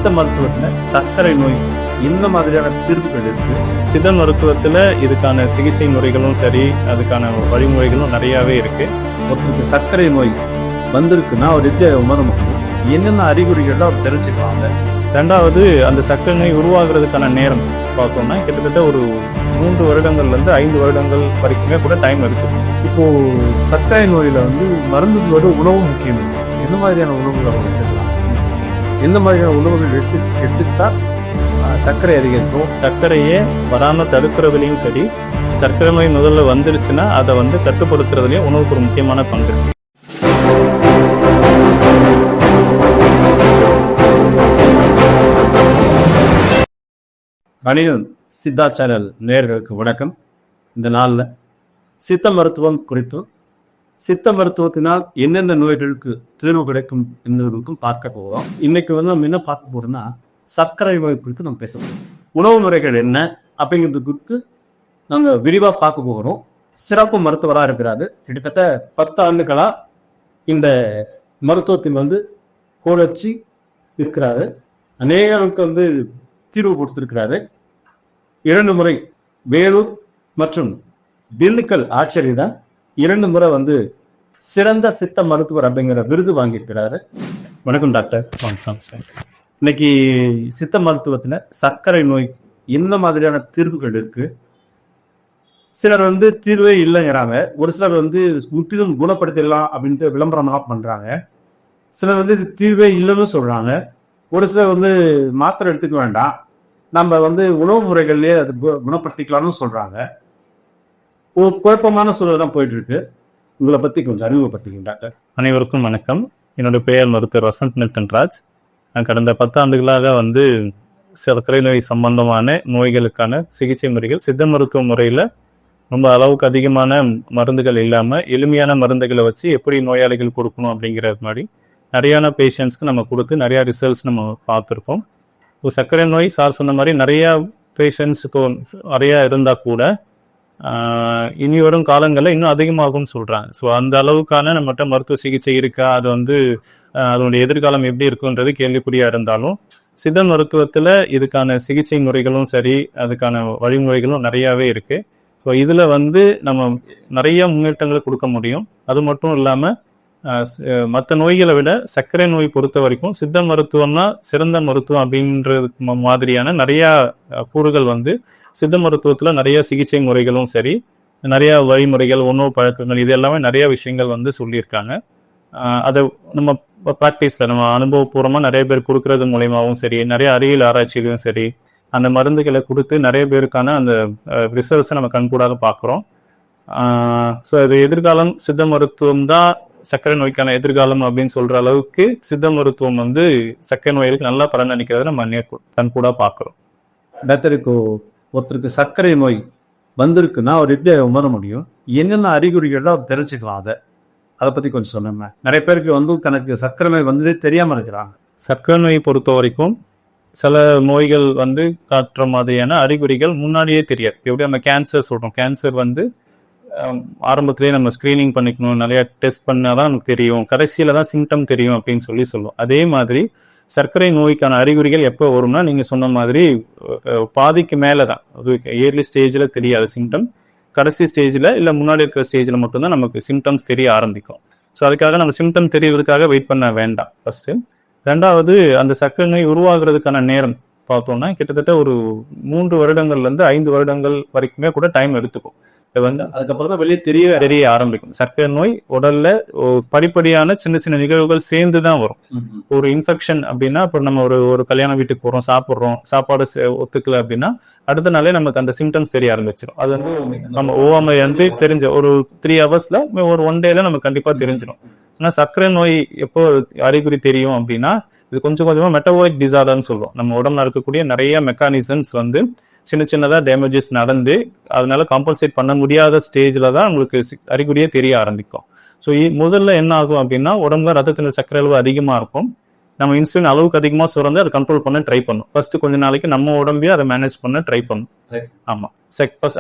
சித்த மருத்துவத்துல சர்க்கரை நோய் இந்த மாதிரியான தீர்வுகள் இருக்கு. சித்த மருத்துவத்துல இதுக்கான சிகிச்சை முறைகளும் சரி, அதுக்கான வழிமுறைகளும் நிறையாவே இருக்கு. ஒருத்தருக்கு சர்க்கரை நோய் வந்திருக்குன்னா அவர் எப்படி உணர முடியும், என்னென்ன அறிகுறிகள் அவர் தெரிஞ்சுக்குவாங்க? ரெண்டாவது, அந்த சர்க்கரை நோய் உருவாகிறதுக்கான நேரம் பார்த்தோம்னா கிட்டத்தட்ட ஒரு 3 வருடங்கள்லேருந்து 5 வருடங்கள் வரைக்குமே கூட டைம் இருக்குது. இப்போ சர்க்கரை நோயில மருந்துகளோட உணவு முக்கியம். என்ன மாதிரியான உணவுகள் அவங்க எடுத்துக்கலாம், எந்த மாதிரியான உணவுகள் எடுத்துக்கிட்டா சர்க்கரை அதிகரிக்கும்? சர்க்கரையே வராமல் தடுக்கிறதுலையும் சரி, சர்க்கரை நோய் முதல்ல வந்துருச்சுன்னா அதை கட்டுப்படுத்துறதுலையும் உணவுக்கு ஒரு முக்கியமான பங்கு இருக்கு. அனைவரும் சித்தா சேனல் நேயர்களுக்கு வணக்கம். இந்த நாளில் சித்த மருத்துவம் குறித்தும் சித்த மருத்துவத்தினால் எந்தெந்த நோய்களுக்கு தீர்வு கிடைக்கும் என்பதற்கும் பார்க்க போகிறோம். இன்னைக்கு நம்ம என்ன பார்க்க போறோம்னா சர்க்கரை நோய் குறித்து நம்ம பேசணும். உணவு முறைகள் என்ன அப்படிங்கிறது குறித்து நாங்கள் விரிவாக பார்க்க போகிறோம். சிறப்பு மருத்துவராக இருக்கிறாரு. கிட்டத்தட்ட 10 ஆண்டுகளா இந்த மருத்துவத்தில் கோலச்சி இருக்கிறாரு. அநேகருக்கு தீர்வு கொடுத்திருக்கிறாரு. 2 முறை வேலூர் மற்றும் திண்டுக்கல் ஆட்சியர் 2 முறை சிறந்த சித்த மருத்துவர் அப்படிங்கிற விருது வாங்கியிருக்கிறாரு. வணக்கம் டாக்டர். வணக்கம் சார். இன்னைக்கு சித்த மருத்துவத்துல சர்க்கரை நோய் எந்த மாதிரியான தீர்வுகள் இருக்கு? சிலர் தீர்வே இல்லைங்கிறாங்க. ஒரு சிலர் முற்றிலும் குணப்படுத்திடலாம் அப்படின்ட்டு விளம்பரமாக பண்றாங்க. சிலர் இது தீர்வே இல்லைன்னு சொல்றாங்க. ஒரு சிலர் மாத்திரை எடுத்துக்க வேண்டாம், நம்ம உணவு முறைகள்லேயே அது குணப்படுத்திக்கலாம்னு சொல்றாங்க. ஒரு குழப்பமான சூழல் தான் போயிட்டு இருக்கு. உங்களை பத்தி கொஞ்சம் அறிமுகப்படுத்திக்கங்க டாக்டர். அனைவருக்கும் வணக்கம். என்னோட பெயர் மருத்துவர் வசந்த் மில்டன் ராஜ். நான் கடந்த 10 ஆண்டுகளாக சர்க்கரை நோய் சம்பந்தமான நோய்களுக்கான சிகிச்சை முறைகள் சித்த மருத்துவ முறையில் ரொம்ப அளவுக்கு அதிகமான மருந்துகள் இல்லாமல் எளிமையான மருந்துகளை வச்சு எப்படி நோயாளிகள் கொடுக்கணும் அப்படிங்கிறது மாதிரி நிறையான பேஷண்ட்ஸ்க்கு நம்ம கொடுத்து நிறையா ரிசல்ட்ஸ் நம்ம பார்த்துருக்கோம். இப்போ சர்க்கரை நோய் சார் சொன்ன மாதிரி நிறையா பேஷண்ட்ஸுக்கு நிறையா இருந்தால் கூட இனி வரும் காலங்களில் இன்னும் அதிகமாகும்னு சொல்கிறாங்க. ஸோ அந்த அளவுக்கான நம்மகிட்ட மருத்துவ சிகிச்சை இருக்கா, அது அதனுடைய எதிர்காலம் எப்படி இருக்குன்றது கேள்விக்குறியாக இருந்தாலும் சித்த மருத்துவத்தில் இதுக்கான சிகிச்சை முறைகளும் சரி, அதுக்கான வழிமுறைகளும் நிறையாவே இருக்குது. ஸோ இதில் நம்ம நிறைய முன்னேற்றங்களை கொடுக்க முடியும். அது மட்டும் இல்லாமல் மற்ற நோய்களை விட சர்க்கரை நோய் பொறுத்த வரைக்கும் சித்த மருத்துவம்னா சிறந்த மருத்துவம் அப்படின்றது மாதிரியான நிறையா கூறுகள் சித்த மருத்துவத்தில் நிறைய சிகிச்சை முறைகளும் சரி, நிறைய வழிமுறைகள், உணவு பழக்கங்கள், இது எல்லாமே நிறைய விஷயங்கள் சொல்லியிருக்காங்க. அதை நம்ம ப்ராக்டிஸில் நம்ம அனுபவபூர்வமாக நிறைய பேர் கொடுக்கறது மூலயமாவும் சரி, நிறைய அறிவியல் ஆராய்ச்சியிலும் சரி, அந்த மருந்துகளை கொடுத்து நிறைய பேருக்கான அந்த ரிசல்ட்ஸை நம்ம கண்கூடாக பார்க்குறோம். ஸோ இது எதிர்காலம் சித்த மருத்துவம் தான் சர்க்கரை நோய்க்கான எதிர்காலம் அப்படின்னு சொல்கிற அளவுக்கு சித்த மருத்துவம் சர்க்கரை நோய்களுக்கு நல்லா பலன் அளிக்கிறத நம்ம கண்கூடாக பார்க்குறோம். டாக்டருக்கு ஒருத்தருக்கு சர்க்கரை நோய் வந்திருக்குன்னா அவர் எப்படி உணர முடியும், என்னென்ன அறிகுறிகள் அவர் தெரிஞ்சுக்கலாம், அதை பற்றி கொஞ்சம் சொன்னோம்னா. நிறைய பேருக்கு தனக்கு சர்க்கரை நோய் வந்ததே தெரியாமல் இருக்கிறாங்க. சர்க்கரை நோய் பொறுத்த வரைக்கும் சில நோய்கள் காட்டுற மாதிரியான அறிகுறிகள் முன்னாடியே தெரியாது. எப்படி நம்ம கேன்சர் சொல்கிறோம், கேன்சர் ஆரம்பத்திலேயே நம்ம ஸ்க்ரீனிங் பண்ணிக்கணும், நிறையா டெஸ்ட் பண்ணால் தான் நமக்கு தெரியும், கடைசியில் தான் சிம்டம் தெரியும் அப்படின்னு சொல்லுவோம். அதே மாதிரி சர்க்கரை நோய்க்கான அறிகுறிகள் எப்போ வரும்னா நீங்கள் சொன்ன மாதிரி பாதிக்கு மேலே தான், அது ஏர்லி ஸ்டேஜில் தெரியாது சிம்டம், கடைசி ஸ்டேஜில் இல்லை முன்னாடி இருக்கிற ஸ்டேஜில் மட்டும்தான் நமக்கு சிம்டம்ஸ் தெரிய ஆரம்பிக்கும். ஸோ அதுக்காக நம்ம சிம்டம் தெரியறதுக்காக வெயிட் பண்ண வேண்டாம் ஃபஸ்ட்டு. ரெண்டாவது, அந்த சர்க்கரை நோய் உருவாகிறதுக்கான நேரம் பார்த்தோம்னா கிட்டத்தட்ட ஒரு 3 வருடங்கள்லேருந்து 5 வருடங்கள் வரைக்குமே கூட டைம் எடுத்துக்கும். அதுக்கப்புறம் தான் வெளியே தெரிய ஆரம்பிக்கும். சர்க்கரை நோய் உடல்ல படிப்படியான சின்ன சின்ன நிகழ்வுகள் சேர்ந்து தான் வரும். ஒரு இன்ஃபெக்ஷன் அப்படின்னா, இப்போ நம்ம ஒரு கல்யாண வீட்டுக்கு போறோம், சாப்பாடு ஒத்துக்கல அப்படின்னா அடுத்த நாளே நமக்கு அந்த சிம்டம்ஸ் தெரிய ஆரம்பிச்சிடும். அது நம்ம ஓவாமை தெரிஞ்ச ஒரு 3 ஹவர்ஸ்ல ஒரு 1 டேல நமக்கு கண்டிப்பா தெரிஞ்சிடும். ஆனா சர்க்கரை நோய் எப்போ அறிகுறி தெரியும் அப்படின்னா, இது கொஞ்சம் கொஞ்சமா மெட்டபாலிக் டிசார்டர்னு சொல்லுவோம். நம்ம உடம்புல இருக்கக்கூடிய நிறைய மெக்கானிசம்ஸ் சின்னதாக டேமேஜஸ் நடந்து அதனால காம்பன்சேட் பண்ண முடியாத ஸ்டேஜில் தான் உங்களுக்கு அறிகுறியே தெரிய ஆரம்பிக்கும். ஸோ முதல்ல என்ன ஆகும் அப்படின்னா, உடம்புல ரத்தத்தில் சர்க்கரை அளவு அதிகமாக இருக்கும். நம்ம இன்சுலின் அளவுக்கு அதிகமாக சுரந்து அதை கண்ட்ரோல் பண்ண ட்ரை பண்ணும். ஃபர்ஸ்ட் கொஞ்ச நாளைக்கு நம்ம உடம்பையே அதை மேனேஜ் பண்ண ட்ரை பண்ணும். ஆமா,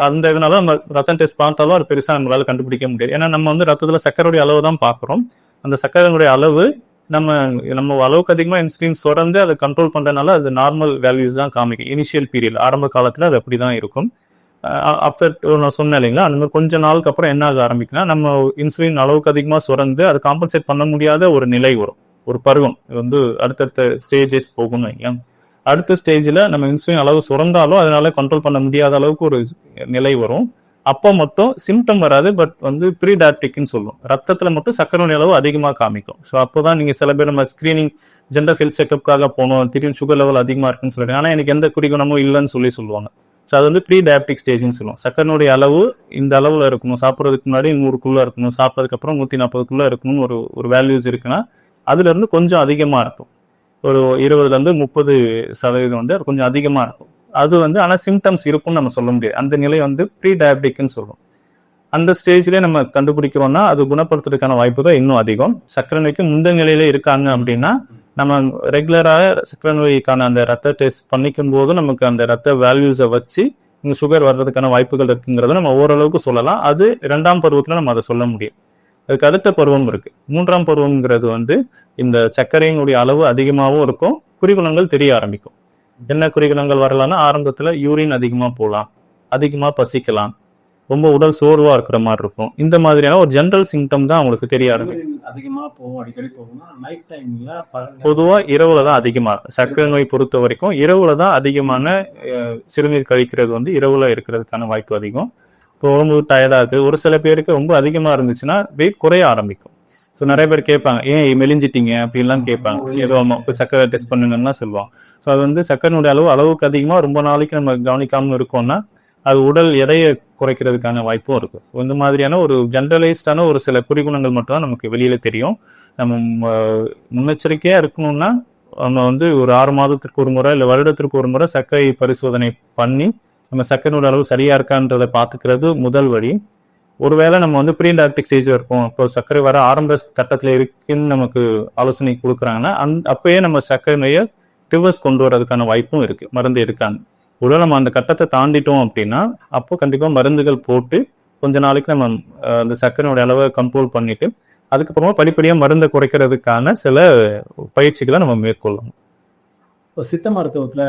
அந்த இதனால நம்ம ரத்தம் டெஸ்ட் பார்த்தாலும் அது பெருசாக நம்மளால கண்டுபிடிக்க முடியாது. ஏன்னா நம்ம ரத்தத்தில் சர்க்கரையுடைய அளவு தான் பார்க்குறோம். அந்த சர்க்கரையுடைய அளவு நம்ம நம்ம அளவுக்கு அதிகமாக இன்சுலின் சுரந்து அதை கண்ட்ரோல் பண்ணுறதுனால அது நார்மல் வேல்யூஸ் தான் காமிக்கும். இனிஷியல் பீரியட் ஆரம்ப காலத்தில் அது அப்படி தான் இருக்கும். ஆஃப்டர் நான் சொன்னேன் இல்லைங்களா, அந்த மாதிரி கொஞ்ச நாளுக்கு அப்புறம் என்ன ஆக ஆரம்பிக்குன்னா, நம்ம இன்சுலின் அளவுக்கு அதிகமாக சுரந்து அது காம்பன்சேட் பண்ண முடியாத ஒரு நிலை வரும், ஒரு பருவம். இது வந்து அடுத்தடுத்த ஸ்டேஜஸ் போகும்னு வைக்கலாம். அடுத்த ஸ்டேஜில் நம்ம இன்சுலின் அளவு சுரந்தாலும் அதனால கண்ட்ரோல் பண்ண முடியாத அளவுக்கு ஒரு நிலை வரும். அப்போ மட்டும் சிம்டம் வராது, பட் வந்து ப்ரீ டயபெட்டிக்னு சொல்லுவோம். ரத்தத்தில் மட்டும் சர்க்கரை அளவு அதிகமாக காமிக்கும். ஸோ அப்போ தான் நீங்கள் சில பேர் நம்ம ஸ்க்ரீனிங் ஜென்ரல் ஹெல்த் செக்அப்காக போனோம், திடீர்னு சுகர் லெவல் அதிகமாக இருக்குன்னு சொல்லிட்டு, ஆனால் எனக்கு எந்த குறிகுணமும் இல்லைன்னு சொல்லுவாங்க. ஸோ அது வந்து ப்ரீ டயபெட்டிக் ஸ்டேஜ்னு சொல்லுவோம். சர்க்கரையுடைய அளவு இந்த அளவில் இருக்கணும், சாப்பிட்றதுக்கு முன்னாடி 100க்குள்ளே இருக்கணும், சாப்பிட்றதுக்கப்புறம் 140க்குள்ளே இருக்கணும்னு ஒரு வேல்யூஸ் இருக்குன்னா அதுலேருந்து கொஞ்சம் அதிகமாக இருக்கும். ஒரு 20லேருந்து 30% வந்து அது கொஞ்சம் அதிகமாக இருக்கும். அது வந்து ஆனால் சிம்டம்ஸ் இருக்கும்னு நம்ம சொல்ல முடியாது. அந்த நிலை வந்து ப்ரீ டயபெட்டிக்னு சொல்லுவோம். அந்த ஸ்டேஜ்லேயே நம்ம கண்டுபிடிக்கிறோம்னா அது குணப்படுத்துறதுக்கான வாய்ப்பு தான் இன்னும் அதிகம். சர்க்கரை நோய்க்கு முந்தைய நிலையில இருக்காங்க அப்படின்னா நம்ம ரெகுலராக சர்க்கரை நோய்க்கான அந்த ரத்த டெஸ்ட் பண்ணிக்கும் போது நமக்கு அந்த ரத்த வேல்யூஸை வச்சு இங்கே சுகர் வர்றதுக்கான வாய்ப்புகள் இருக்குங்கிறத நம்ம ஓரளவுக்கு சொல்லலாம். அது 2ஆம் பருவத்தில் நம்ம அதை சொல்ல முடியும். அதுக்கு அடுத்த பருவம் இருக்கு. 3ஆம் பருவம்ங்கிறது வந்து இந்த சர்க்கரையினுடைய அளவு அதிகமாகவும் இருக்கும், குறிகுணங்கள் தெரிய ஆரம்பிக்கும். என்ன குறிகுணங்கள் வரலாம்னா, ஆரம்பத்தில் யூரின் அதிகமாக போகலாம், அதிகமாக பசிக்கலாம், ரொம்ப உடல் சோர்வா இருக்கிற மாதிரி இருக்கும். இந்த மாதிரியான ஒரு ஜென்ரல் சிம்டம் தான் அவங்களுக்கு தெரிய ஆரம்பிக்கும். அதிகமாக போகும், அடிக்கடி போகும்னா நைட் டைம்ல பொதுவாக இரவுல தான் அதிகமாக இருக்கும். சர்க்கரை நோய் பொறுத்த வரைக்கும் இரவுல தான் அதிகமான சிறுநீர் கழிக்கிறது வந்து இரவுல இருக்கிறதுக்கான வாய்ப்பு அதிகம். இப்போ உடம்பு டயர்டாக இருக்குது. ஒரு சில பேருக்கு ரொம்ப அதிகமாக இருந்துச்சுன்னா வெயிட் குறைய ஆரம்பிக்கும். ஸோ நிறைய பேர் கேட்பாங்க, ஏன் மெலிஞ்சிட்டீங்க அப்படின்லாம் கேட்பாங்க. ஏதோ இப்போ சர்க்கரை டெஸ்ட் பண்ணுங்கன்னா சொல்லுவாங்க. ஸோ அது வந்து சர்க்கரைனுடைய அளவுக்கு அதிகமாக ரொம்ப நாளைக்கு நம்ம கவனிக்காமல் இருக்கோம்னா அது உடல் எடையை குறைக்கிறதுக்கான வாய்ப்பும் இருக்கும். இந்த மாதிரியான ஒரு ஜென்ரலைஸ்டான ஒரு சில குறிகுணங்கள் மட்டும் தான் நமக்கு வெளியில தெரியும். நம்ம முன்னெச்சரிக்கையாக இருக்கணும்னா நம்ம வந்து ஒரு 6 மாதத்திற்கு ஒரு முறை இல்லை வருடத்திற்கு ஒரு முறை சர்க்கரை பரிசோதனை பண்ணி நம்ம சர்க்கரையோட அளவு சரியா இருக்கான்றதை பார்த்துக்கிறது முதல் வழி. ஒருவேளை நம்ம வந்து ப்ரீ டயபெட்டிக் ஸ்டேஜ் இருக்கும், இப்போ சர்க்கரை வர ஆரம்ப கட்டத்தில் இருக்குன்னு நமக்கு ஆலோசனை கொடுக்குறாங்கன்னா அப்பயே நம்ம சர்க்கரை நோயை ரிவர்ஸ் கொண்டு வரதுக்கான வாய்ப்பும் இருக்கு, மருந்து எடுக்காங்க. ஒருவேளை நம்ம அந்த கட்டத்தை தாண்டிட்டோம் அப்படின்னா அப்போ கண்டிப்பாக மருந்துகள் போட்டு கொஞ்ச நாளைக்கு நம்ம அந்த சர்க்கரையோட அளவை கண்ட்ரோல் பண்ணிட்டு அதுக்கப்புறமா படிப்படியாக மருந்தை குறைக்கிறதுக்கான சில பயிற்சிகளை நம்ம மேற்கொள்ளணும். இப்போ சித்த மருத்துவத்தில்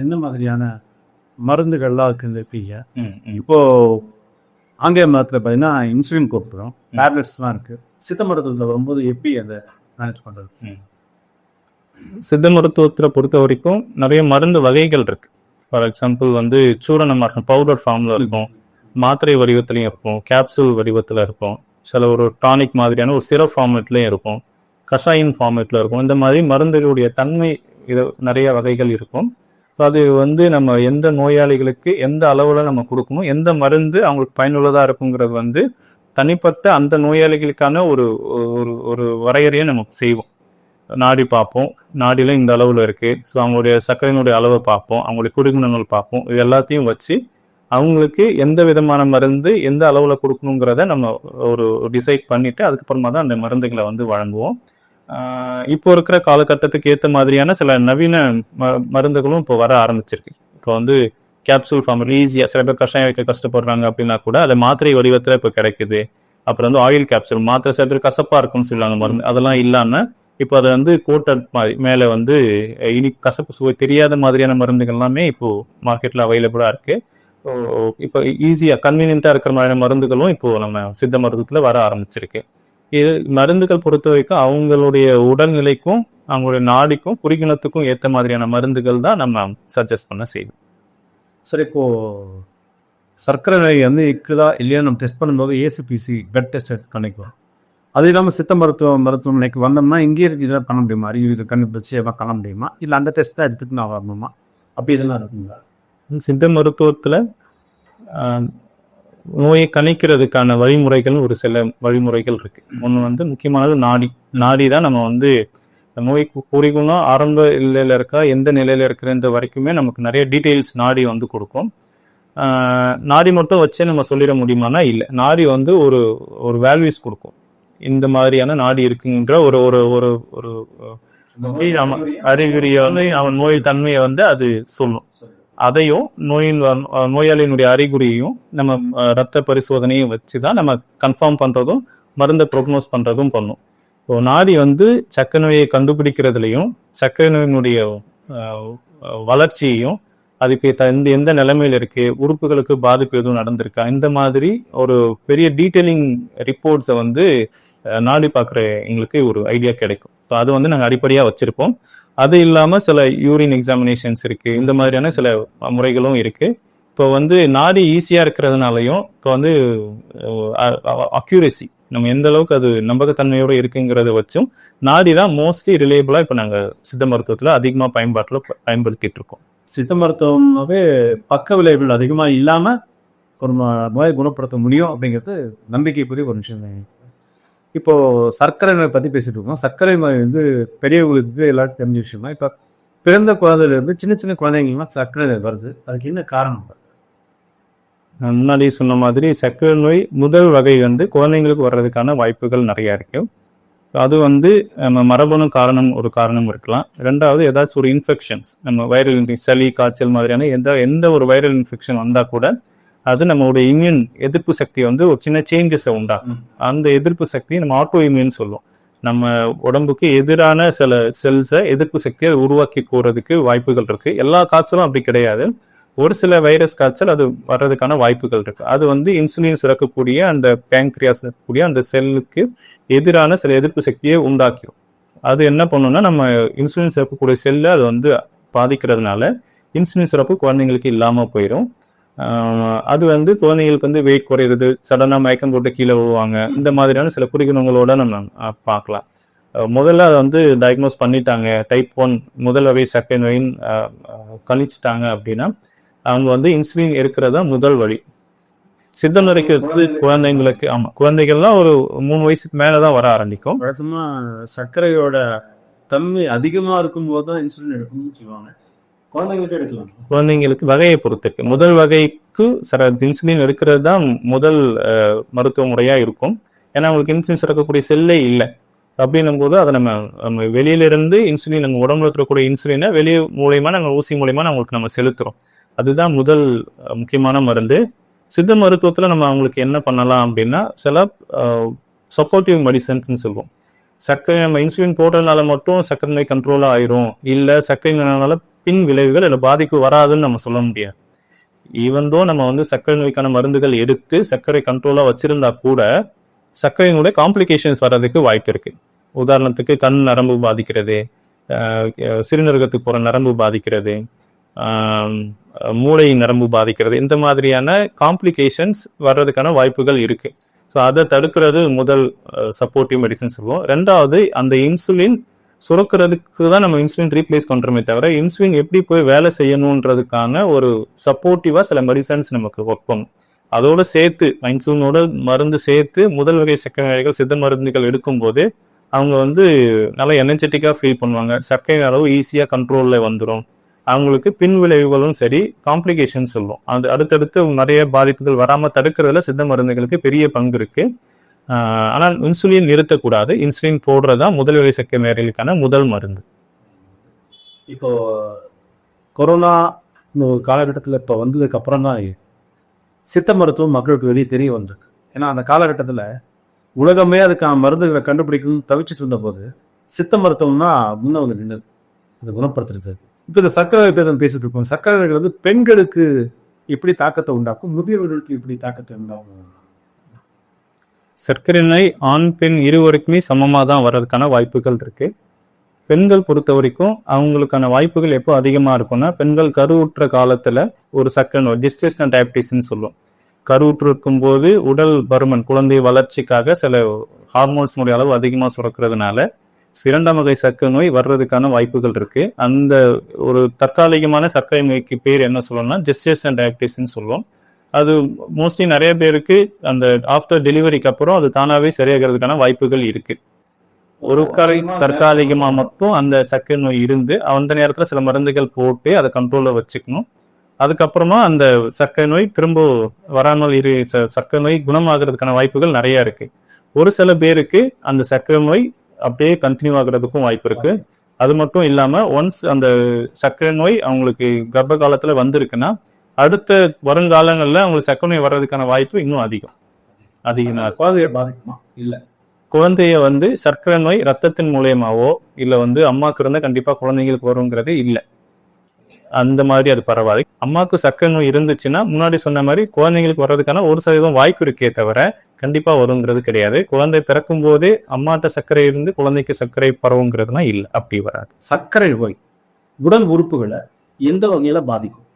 என்ன மாதிரியான மருந்துகள்லாம் இருக்குங்க? இப்போ ஆங்கில மருத்துவத்தில் பார்த்தீங்கன்னா இன்சுலின் கொடுக்குறோம், டேப்லெட்ஸ்லாம் இருக்கு. சித்த மருத்துவத்தில் வரும்போது எப்படி அதை மேனேஜ் பண்ணுறது? சித்த மருத்துவத்தில் பொறுத்த வரைக்கும் நிறைய மருந்து வகைகள் இருக்கு. ஃபார் எக்ஸாம்பிள் வந்து சூரணமாக இருக்கும், பவுடர் ஃபார்மில் இருக்கும், மாத்திரை வடிவத்துலையும் இருக்கும், கேப்சூல் வடிவத்தில் இருக்கும், சில ஒரு டானிக் மாதிரியான ஒரு சிரப் ஃபார்மேட்லேயும் இருக்கும், கஷாயின் ஃபார்மேட்டில் இருக்கும். இந்த மாதிரி மருந்துகளுடைய தன்மை இது நிறைய வகைகள் இருக்கும். ஸோ அது வந்து நம்ம எந்த நோயாளிகளுக்கு எந்த அளவில் நம்ம கொடுக்கணும், எந்த மருந்து அவங்களுக்கு பயனுள்ளதாக இருக்குங்கிறது வந்து தனிப்பட்ட அந்த நோயாளிகளுக்கான ஒரு ஒரு வரையறையை நம்ம செய்வோம். நாடி பார்ப்போம், நாடியில் இந்த அளவில் இருக்குது. ஸோ அவங்களுடைய சர்க்கரையினுடைய அளவை பார்ப்போம், அவங்களுடைய குறுகுணங்கள் பார்ப்போம். இது எல்லாத்தையும் வச்சு அவங்களுக்கு எந்த விதமான மருந்து எந்த அளவில் கொடுக்கணுங்கிறத நம்ம ஒரு டிசைட் பண்ணிவிட்டு அதுக்கப்புறமா தான் அந்த மருந்துகளை வந்து வழங்குவோம். இப்போ இருக்கிற காலகட்டத்துக்கு ஏற்ற மாதிரியான சில நவீன மருந்துகளும் இப்போ வர ஆரம்பிச்சிருக்கு. இப்போ வந்து கேப்சூல் ஃபார்ம் ஈஸியாக, சில பேர் கஷாயம் வைக்க கஷ்டப்படுறாங்க அப்படின்னா கூட அதை மாத்திரை வடிவத்தில் இப்போ கிடைக்குது. அப்புறம் வந்து ஆயில் கேப்சூல் மாத்திரை, சில பேர் கசப்பாக இருக்கும்னு சொல்லுவாங்க மருந்து, அதெல்லாம் இல்லாமல் இப்போ அதை வந்து கோட்டட் மாதிரி மேலே வந்து இனி கசப்பு சுவை தெரியாத மாதிரியான மருந்துகள் எல்லாமே இப்போ மார்க்கெட்டில் அவைலபிளாக இருக்குது. இப்போ ஈஸியாக கன்வீனியன்ட்டாக இருக்கிற மாதிரியான மருந்துகளும் இப்போ நம்ம சித்த மருத்துவத்தில் வர ஆரம்பிச்சிருக்கு. இது மருந்துகள் பொறுத்த வரைக்கும் அவங்களுடைய உடல்நிலைக்கும் அவங்களுடைய நாடிக்கும் குறிகுணத்துக்கும் ஏற்ற மாதிரியான மருந்துகள் தான் நம்ம சஜஸ்ட் பண்ண செய்வோம். சரி, இப்போது சர்க்கரை நோய் வந்து இருக்குதா இல்லையா நம்ம டெஸ்ட் பண்ணும்போது ஏசிபிசி பிளட் டெஸ்ட் எடுத்து பண்ணிக்குவோம். அது இல்லாமல் சித்த மருத்துவமனைக்கு வந்தோம்னா இங்கே இருக்கு இதெல்லாம் பண்ண முடியுமா, அறிவு கண்டுபிடிச்சி எல்லாம் பண்ண முடியுமா, இல்லை அந்த டெஸ்ட் தான் எடுத்துட்டு நான் வரணுமா, அப்படி இதெல்லாம் இருக்குங்களா? சித்த மருத்துவத்தில் நோயை கணிக்கிறதுக்கான வழிமுறைகள் ஒரு சில வழிமுறைகள் இருக்கு. ஒன்று வந்து முக்கியமானது நாடி தான். நம்ம வந்து நோய்க்கு குறிகுணம் ஆரம்ப நிலையில இருக்கா எந்த நிலையில இருக்கிற வரைக்குமே நமக்கு நிறைய டீட்டெயில்ஸ் நாடி வந்து கொடுக்கும். நாடி மட்டும் வச்சே நம்ம சொல்லிட முடியுமானா இல்லை. நாடி வந்து ஒரு வேல்யூஸ் கொடுக்கும். இந்த மாதிரியான நாடி இருக்குங்கிற ஒரு ஒரு ஒரு ஒரு அறிகுறியை வந்து அவன் நோய் தன்மையை வந்து அது சொல்லும். அதையும் நோயாளியினுடைய அறிகுறியையும் நம்ம ரத்த பரிசோதனையும் வச்சு தான் நம்ம கன்ஃபார்ம் பண்ணுறதும் மருந்தை ப்ரோக்னோஸ் பண்ணுறதும் பண்ணும். இப்போ நாடி வந்து சர்க்கரை நோயை கண்டுபிடிக்கிறதுலையும் சர்க்கரை நோயினுடைய வளர்ச்சியையும் அதுக்கு எந்த நிலைமையில இருக்கு, உறுப்புகளுக்கு பாதிப்பு எதுவும் நடந்திருக்கா, இந்த மாதிரி ஒரு பெரிய டீட்டெயிலிங் ரிப்போர்ட்ஸை வந்து நாடி பார்க்குற எங்களுக்கு ஒரு ஐடியா கிடைக்கும். ஸோ அது வந்து நாங்கள் அடிப்படையாக வச்சிருப்போம். அது இல்லாமல் சில யூரின் எக்ஸாமினேஷன்ஸ் இருக்கு, இந்த மாதிரியான சில முறைகளும் இருக்கு. இப்போ வந்து நாடி ஈஸியாக இருக்கிறதுனாலையும் இப்போ வந்து அக்யூரேசி நம்ம எந்த அளவுக்கு அது நம்பகத்தன்மையோடு இருக்குங்கிறத வச்சும் நாடி தான் மோஸ்ட்லி ரிலேபிளாக இப்போ நாங்கள் சித்த மருத்துவத்தில் அதிகமாக பயன்படுத்திட்டு இருக்கோம். சித்த மருத்துவமாகவே பக்க விளைவுகள் அதிகமாக இல்லாமல் ஒரு நோயை குணப்படுத்த முடியும் அப்படிங்கிறது நம்பிக்கைக்குரிய ஒரு விஷயம். இப்போ சர்க்கரை நோய் பற்றி பேசிட்டு இருக்கோம். சர்க்கரை நோய் வந்து பெரியவங்களுக்கு எல்லாருக்கும் தெரிஞ்ச விஷயம் தான். இப்போ பிறந்த குழந்தையிலேருந்து சின்ன சின்ன குழந்தைங்கலாம் சர்க்கரை நோய் வருது. அதுக்கு என்ன காரணம்? நான் முன்னாடி சொன்ன மாதிரி சர்க்கரை நோய் முதல் வகை வந்து குழந்தைங்களுக்கு வர்றதுக்கான வாய்ப்புகள் நிறையா இருக்கு. அது வந்து நம்ம மரபணு ஒரு காரணம் இருக்கலாம். ரெண்டாவது ஏதாச்சும் ஒரு இன்ஃபெக்ஷன்ஸ், நம்ம வைரல் சளி காய்ச்சல் மாதிரியான எந்த ஒரு வைரல் இன்ஃபெக்ஷன் வந்தால் கூட அது நம்மளுடைய இம்யூன் எதிர்ப்பு சக்தியை வந்து ஒரு சின்ன சேஞ்சஸை உண்டாகும். அந்த எதிர்ப்பு சக்தி நம்ம ஆட்டோ இம்யூன் சொல்லுவோம். நம்ம உடம்புக்கு எதிரான சில செல்ஸை எதிர்ப்பு சக்தியை உருவாக்கி கூறதுக்கு வாய்ப்புகள் இருக்கு. எல்லா காய்ச்சலும் அப்படி கிடையாது. ஒரு சில வைரஸ் காய்ச்சல் அது வர்றதுக்கான வாய்ப்புகள் இருக்கு. அது வந்து இன்சுலின் சுரக்கக்கூடிய அந்த பேங்க்ரியாஸ் இருக்கக்கூடிய அந்த செல்லுக்கு எதிரான சில எதிர்ப்பு சக்தியை உண்டாக்கிடும். அது என்ன பண்ணுன்னா நம்ம இன்சுலின் சுரக்கக்கூடிய செல்லை அது வந்து பாதிக்கிறதுனால இன்சுலின் சுரப்பு குழந்தைங்களுக்கு இல்லாமல் போயிடும். அது வந்து குழந்தைங்களுக்கு வந்து வெயிட் குறையிறது, சடனாக மயக்கம் போட்டு கீழே விழுவாங்க, இந்த மாதிரியான சில குறிகுணங்களோட நம்ம பார்க்கலாம். முதல்ல அதை வந்து டயக்னோஸ் பண்ணிட்டாங்க, டைப் 1 முதல் வகை சர்க்கரை நோயின் கணிச்சிட்டாங்க அப்படின்னா அவங்க வந்து இன்சுலின் இருக்கிறதா முதல் வழி. சித்த முறைக்கு குழந்தைங்களுக்கு குழந்தைகள்லாம் ஒரு 3 வயசுக்கு மேலதான் வர ஆரம்பிக்கும். வழக்கமா சர்க்கரையோட தன்மை அதிகமா இருக்கும்போது தான் இன்சுலின் எடுக்கணும்னு சொல்லுவாங்க. குழந்தைங்களுக்கு எடுக்கலாம். குழந்தைங்களுக்கு வகையை பொறுத்திருக்கு. முதல் வகைக்கு இன்சுலின் எடுக்கிறது தான் முதல் மருத்துவ முறையா இருக்கும். ஏன்னா அவங்களுக்கு இன்சுலின் சுரக்கக்கூடிய செல்லே இல்லை. அப்படின்னும் போது அதை நம்ம வெளியிலிருந்து இன்சுலின் நம்ம உடம்புல இருக்கக்கூடிய இன்சுலினை வெளியே மூலயமா நாங்கள் ஊசி மூலயமா நம்மளுக்கு நம்ம செலுத்துறோம். அதுதான் முதல் முக்கியமான மருந்து. சித்த மருத்துவத்தில் நம்ம அவங்களுக்கு என்ன பண்ணலாம் அப்படின்னா சில சப்போர்ட்டிவ் மெடிசன்ஸ்ன்னு சொல்லுவோம். சர்க்கரை நம்ம இன்சுலின் போடுறதுனால மட்டும் சர்க்கரை நோய் கண்ட்ரோலாக ஆயிரும், இல்லை சர்க்கரை நோயினால பின் விளைவுகள் இல்லை பாதிப்பு வராதுன்னு நம்ம சொல்ல முடியாது. ஈவன்தோ நம்ம வந்து சர்க்கரை நோய்க்கான மருந்துகள் எடுத்து சர்க்கரை கண்ட்ரோலாக வச்சிருந்தா கூட சர்க்கரையினுடைய காம்ப்ளிகேஷன்ஸ் வர்றதுக்கு வாய்ப்பு இருக்கு. உதாரணத்துக்கு கண் நரம்பு பாதிக்கிறது, சிறுநீரகத்துக்கு போகிற நரம்பு பாதிக்கிறது, மூளை நரம்பு பாதிக்கிறது, இந்த மாதிரியான காம்ப்ளிகேஷன்ஸ் வர்றதுக்கான வாய்ப்புகள் இருக்கு. ஸோ அதை தடுக்கிறது முதல் சப்போர்ட்டிவ் மெடிசன் சொல்லுவோம். ரெண்டாவது அந்த இன்சுலின் சுரக்கிறதுக்கு தான் நம்ம இன்சுலின் ரீப்ளேஸ் பண்றோமே தவிர இன்சுலின் எப்படி போய் வேலை செய்யணுன்றதுக்கான ஒரு சப்போர்ட்டிவா சில மெடிசன்ஸ் நமக்கு ஒர்க் பண்ணும். அதோட சேர்த்து இன்சுலினோட மருந்து சேர்த்து முதல் வகை சர்க்கரை நோய்கள் சித்த மருந்துகள் எடுக்கும்போது அவங்க வந்து நல்லா எனர்ஜெட்டிக்காக ஃபீல் பண்ணுவாங்க. சர்க்கரை அளவு ஈஸியாக கண்ட்ரோலில் வந்துடும். அவங்களுக்கு பின் விளைவுகளும் சரி, காம்ப்ளிகேஷன் சொல்லுவோம். அது அடுத்தடுத்து நிறைய பாதிப்புகள் வராமல் தடுக்கிறதுல சித்த மருந்துகளுக்கு பெரிய பங்கு இருக்கு. ஆனால் இன்சுலின் நிறுத்தக்கூடாது. இன்சுலின் போடுறதா முதல் வகை சர்க்கரை நோய்களுக்கான முதல் மருந்து. இப்போ கொரோனா காலகட்டத்தில் இப்போ வந்ததுக்கு அப்புறம் தான் சித்த மருத்துவம் மக்களுக்கு வெளியே தெரிய வந்திருக்கு. ஏன்னா அந்த காலகட்டத்தில் உலகமே அதுக்கான மருந்துகளை கண்டுபிடிக்கணும்னு தவிச்சிட்டு இருந்த போது சித்த மருத்துவம்னா முன்ன வந்து நின்னது அதை குணப்படுத்துறது. இப்போ இந்த சர்க்கரை பேர் பேசிட்டு இருக்கோம். சர்க்கரை நோய்கள் வந்து பெண்களுக்கு எப்படி தாக்கத்தை உண்டாக்கும், முதியவர்களுக்கு எப்படி தாக்கத்தை உண்டாகும்? சர்க்கரை நோய் ஆண் பெண் இருவருக்குமே சமமாக தான் வர்றதுக்கான வாய்ப்புகள் இருக்கு. பெண்கள் பொறுத்த வரைக்கும் அவங்களுக்கான வாய்ப்புகள் எப்போ அதிகமாக இருக்கும்னா பெண்கள் கருவுற்ற காலத்தில் ஒரு சர்க்கரை நோய் ஜெஸ்டேஷனல் டயபிட்டிஸ்ன்னு சொல்லுவோம். கருவுற்று இருக்கும்போது உடல் பருமன் குழந்தை வளர்ச்சிக்காக சில ஹார்மோன்ஸுடைய அளவு அதிகமாக சுரக்கிறதுனால இரண்டாம் வகை சர்க்கரை நோய் வர்றதுக்கான வாய்ப்புகள் இருக்கு. அந்த ஒரு தற்காலிகமான சர்க்கரை நோய்க்கு பேர் என்ன சொல்லணும்னா ஜெஸ்டேஷனல் டயபிட்டிஸ்ன்னு சொல்லுவோம். அது மோஸ்ட்லி நிறைய பேருக்கு அந்த ஆஃப்டர் டெலிவரிக்கு அப்புறம் அது தானாகவே சரியாகிறதுக்கான வாய்ப்புகள் இருக்கு. ஒரு காலை தற்காலிகமா மட்டும் அந்த சர்க்கரை நோய் இருந்து அந்த நேரத்தில் சில மருந்துகள் போட்டு அதை கண்ட்ரோலில் வச்சுக்கணும். அதுக்கப்புறமா அந்த சர்க்கரை நோய் திரும்ப வராமல் சர்க்கரை நோய் குணமாகிறதுக்கான வாய்ப்புகள் நிறைய இருக்கு. ஒரு சில பேருக்கு அந்த சர்க்கரை நோய் அப்படியே கண்டினியூ ஆகுறதுக்கும் வாய்ப்பு இருக்கு. அது மட்டும் இல்லாம ஒன்ஸ் அந்த சர்க்கரை நோய் அவங்களுக்கு கர்ப்ப காலத்துல வந்திருக்குன்னா அடுத்த வருங்காலங்கள்ல அவங்களுக்கு சர்க்கரை நோய் வர்றதுக்கான வாய்ப்பு இன்னும் அதிகம். குழந்தைய பாதிக்குமா? இல்லை, குழந்தைய வந்து சர்க்கரை நோய் ரத்தத்தின் மூலியமாவோ இல்லை வந்து அம்மாவுக்கு இருந்தால் கண்டிப்பாக குழந்தைங்களுக்கு வருங்கிறது இல்லை. அந்த மாதிரி அது பரவாது. அம்மாவுக்கு சர்க்கரை நோய் இருந்துச்சுன்னா முன்னாடி சொன்ன மாதிரி குழந்தைங்களுக்கு வர்றதுக்கான 1% வாய்ப்பு இருக்கே தவிர கண்டிப்பாக வருங்கிறது கிடையாது. குழந்தை பிறக்கும் போதே அம்மாட்ட சர்க்கரை இருந்து குழந்தைக்கு சர்க்கரை பரவுங்கிறதுனா இல்லை, அப்படி வராது. சர்க்கரை நோய் உடல் உறுப்புகளை எந்த வகையில பாதிக்கும்,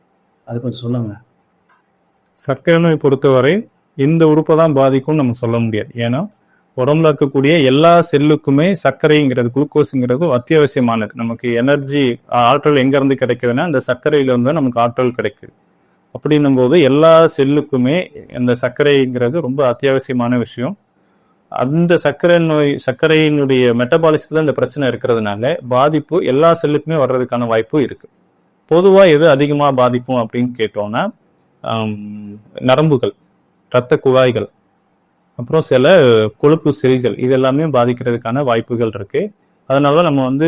அது கொஞ்சம் சொல்லுங்க. சர்க்கரை நோய் பொறுத்தவரை இந்த உறுப்பை தான் பாதிக்கும்னு நம்ம சொல்ல முடியாது. ஏன்னா உடம்புல இருக்கக்கூடிய எல்லா செல்லுக்குமே சர்க்கரைங்கிறது, குளுக்கோஸுங்கிறது அத்தியாவசியமானது. நமக்கு எனர்ஜி, ஆற்றல் எங்கேருந்து கிடைக்குதுன்னா அந்த சர்க்கரையிலேருந்து நமக்கு ஆற்றல் கிடைக்குது. அப்படின்னும் போது எல்லா செல்லுக்குமே இந்த சர்க்கரைங்கிறது ரொம்ப அத்தியாவசியமான விஷயம். அந்த சர்க்கரையினுடைய மெட்டபாலிசத்தில் இந்த பிரச்சனை இருக்கிறதுனால பாதிப்பு எல்லா செல்லுக்குமே வர்றதுக்கான வாய்ப்பு இருக்கு. பொதுவாக எது அதிகமாக பாதிப்பும் அப்படின்னு கேட்டோம்னா நரம்புகள், இரத்த குழாய்கள், அப்புறம் சில கொழுப்பு செல்கள், இது எல்லாமே பாதிக்கிறதுக்கான வாய்ப்புகள் இருக்கு. அதனால நம்ம வந்து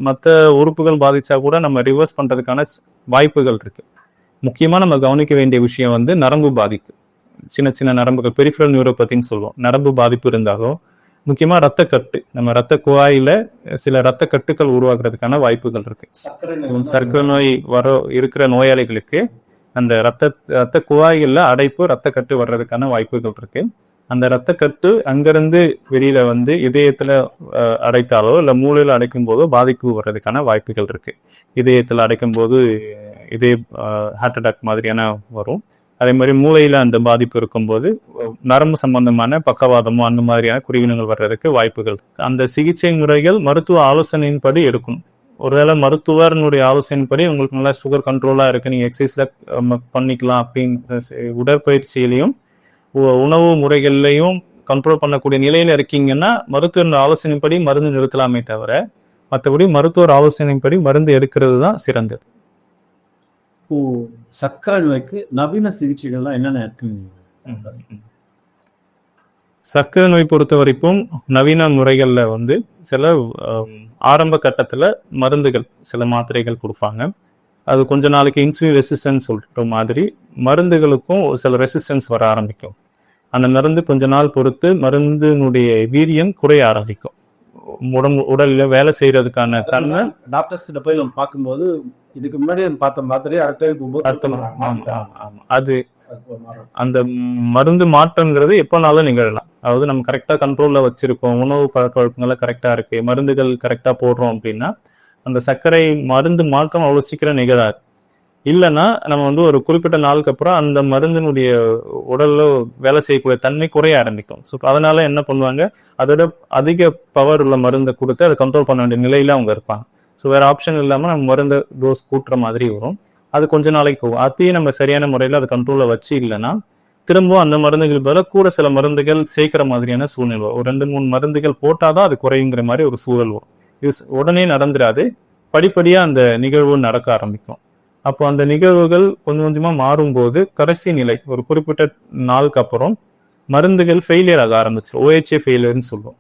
மற்ற உறுப்புகள் பாதிச்சா கூட நம்ம ரிவர்ஸ் பண்றதுக்கான வாய்ப்புகள் இருக்கு. முக்கியமா நம்ம கவனிக்க வேண்டிய விஷயம் வந்து நரம்பு பாதிப்பு. சின்ன சின்ன நரம்புகள், பெரிஃபரல் நியூரோபதின்னு சொல்லுவோம். நரம்பு பாதிப்பு இருந்தாலும் முக்கியமா ரத்தக்கட்டு, நம்ம ரத்த குழாயில சில ரத்த கட்டுக்கள் உருவாக்குறதுக்கான வாய்ப்புகள் இருக்கு. சர்க்கரை நோய் இருக்கிற நோயாளிகளுக்கு அந்த ரத்த குழாய்கள்ல அடைப்பு, ரத்த கட்டு வர்றதுக்கான வாய்ப்புகள் இருக்கு. அந்த ரத்த கட்டு அங்கிருந்து வெளியில வந்து இதயத்துல அடைத்தாலோ இல்லை மூளையில அடைக்கும் போதோ பாதிப்பு வர்றதுக்கான வாய்ப்புகள் இருக்கு. இதயத்துல அடைக்கும் போது இதே ஹார்ட் அட்டாக் மாதிரியான வரும். அதே மாதிரி மூளையில அந்த பாதிப்பு இருக்கும்போது நரம்பு சம்பந்தமான பக்கவாதமோ அந்த மாதிரியான குறிவினங்கள் வர்றதுக்கு வாய்ப்புகள். அந்த சிகிச்சை முறைகள் மருத்துவ ஆலோசனையின்படி எடுக்கணும். ஒருவேளை மருத்துவருடைய ஆலோசனைப்படி உங்களுக்கு நல்லா சுகர் கண்ட்ரோலா இருக்கு, நீங்க எக்ஸசைஸ்ல பண்ணிக்கலாம் அப்படின்னு, உடற்பயிற்சியிலையும் உணவு முறைகள்லையும் கண்ட்ரோல் பண்ணக்கூடிய நிலையில இருக்கீங்கன்னா மருத்துவர் ஆலோசனைப்படி மருந்து நிறுத்தலாமே தவிர மற்றபடி மருத்துவர் ஆலோசனைப்படி மருந்து எடுக்கிறது தான் சிறந்தது. சர்க்கரை நோய்க்கு நவீன சிகிச்சைகள்லாம் என்னென்ன இருக்கு? சர்க்கரை நோய் பொறுத்த வரைக்கும் நவீன முறைகள்ல வந்து சில ஆரம்ப கட்டத்துல மருந்துகள், சில மாத்திரைகள் கொடுப்பாங்க. அது கொஞ்ச நாளைக்கு இன்சுலின் ரெசிஸ்டன்ஸ் சொல்ற மாதிரி மருந்துகளுக்கும் சில ரெசிஸ்டன்ஸ் வர ஆரம்பிக்கும். அந்த மருந்து கொஞ்ச நாள் பொறுத்து மருந்தினுடைய வீரியம் குறைய ஆரம்பிக்கும். உடல்ல வேலை செய்யறதுக்கான தன்மை. டாக்டர்ஸ் போய் நம்ம பார்க்கும்போது இதுக்கு முன்னாடி பார்த்த மாத்திரை அது அந்த மருந்து மாற்றம்ங்கிறது எப்போனாலும் நிகழலாம். அதாவது நம்ம கரெக்டா கண்ட்ரோல்ல வச்சிருக்கோம், உணவு பழக்க வழக்கங்கள்ல கரெக்டா இருக்கு, மருந்துகள் கரெக்டா போடுறோம் அப்படின்னா அந்த சர்க்கரை மருந்து மாற்றம் அவ்வளவு சீக்கிரம் நிகழாது. இல்லைன்னா நம்ம வந்து ஒரு குறிப்பிட்ட நாளுக்கு அப்புறம் அந்த மருந்தினுடைய உடல்ல வேலை செய்யக்கூடிய தன்மை குறைய ஆரம்பிக்கும். ஸோ அதனால என்ன பண்ணுவாங்க, அதோட அதிக பவர் உள்ள மருந்தை கொடுத்து அதை கண்ட்ரோல் பண்ண வேண்டிய நிலையில அவங்க இருப்பாங்க. ஸோ வேற ஆப்ஷன் இல்லாமல் நம்ம மருந்தை டோஸ் கூட்டுற மாதிரி வரும். அது கொஞ்ச நாளைக்கு போகும். அதையும் நம்ம சரியான முறையில் அதை கண்ட்ரோலில் வச்சு இல்லைன்னா திரும்பவும் அந்த மருந்துகள் பதிலாக கூட சில மருந்துகள் சேர்க்கிற மாதிரியான சூழ்நிலை வரும். ஒரு 2-3 மருந்துகள் போட்டாதான் அது குறையுங்கிற மாதிரி ஒரு சூழல் வரும். இது உடனே நடந்துடாது, படிப்படியாக அந்த நிகழ்வு நடக்க ஆரம்பிக்கும். அப்போ அந்த நிகழ்வுகள் கொஞ்சம் கொஞ்சமாக மாறும்போது கடைசி நிலை ஒரு குறிப்பிட்ட நாளுக்கு அப்புறம் மருந்துகள் ஃபெயிலியர் ஆக ஆரம்பிச்சிடும். OHA ஃபெயிலியர்னு சொல்லுவோம்,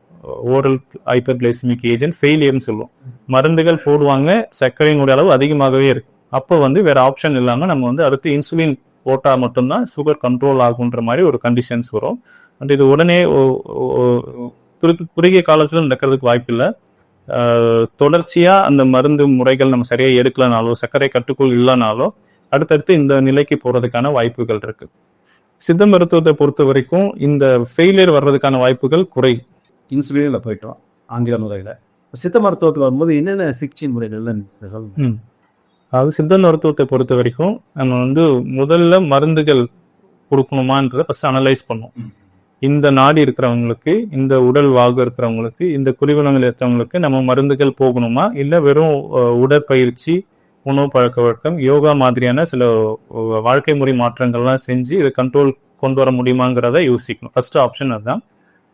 ஓரல் ஹைப்பர்கிளைசமிக் ஏஜென்ட் ஃபெயிலியர்னு சொல்லுவோம். மருந்துகள் போடுவாங்க, சர்க்கரையினுடைய அளவு அதிகமாகவே இருக்கு. அப்போ வந்து வேற ஆப்ஷன் இல்லாமல் நம்ம வந்து அடுத்து இன்சுலின் போட்டால் மட்டும்தான் சுகர் கண்ட்ரோல் ஆகுன்ற மாதிரி ஒரு கண்டிஷன்ஸ் வரும். அண்ட் இது உடனே குறுகிய காலத்தில் நடக்கிறதுக்கு வாய்ப்பு இல்லை. தொடர்ச்சியாக அந்த மருந்து முறைகள் நம்ம சரியாக எடுக்கலனாலோ சர்க்கரை கட்டுக்குள் இல்லைனாலோ அடுத்தடுத்து இந்த நிலைக்கு போகிறதுக்கான வாய்ப்புகள் இருக்கு. சித்த மருத்துவத்தை பொறுத்த வரைக்கும் இந்த ஃபெயிலியர் வர்றதுக்கான வாய்ப்புகள் குறையும். இன்சுலினில் போயிட்டோம் ஆங்கில முறையில். சித்த மருத்துவத்தில் வரும்போது என்னென்ன சிகிச்சை முறைகள் சொல்லுங்க. அதாவது சித்த மருத்துவத்தை பொறுத்த வரைக்கும் நம்ம வந்து முதல்ல மருந்துகள் கொடுக்கணுமான்றதை ஃபர்ஸ்ட் அனலைஸ் பண்ணும். இந்த நாடி இருக்கிறவங்களுக்கு, இந்த உடல் வாகு இருக்கிறவங்களுக்கு, இந்த குறிவினங்கள் இருக்கிறவங்களுக்கு நம்ம மருந்துகள் போகணுமா, இல்லை வெறும் உடற்பயிற்சி, உணவு பழக்க வழக்கம், யோகா மாதிரியான சில வாழ்க்கை முறை மாற்றங்கள்லாம் செஞ்சு இதை கண்ட்ரோல் கொண்டு வர முடியுமாங்கிறத யோசிக்கணும். ஃபர்ஸ்ட் ஆப்ஷன் அதுதான்.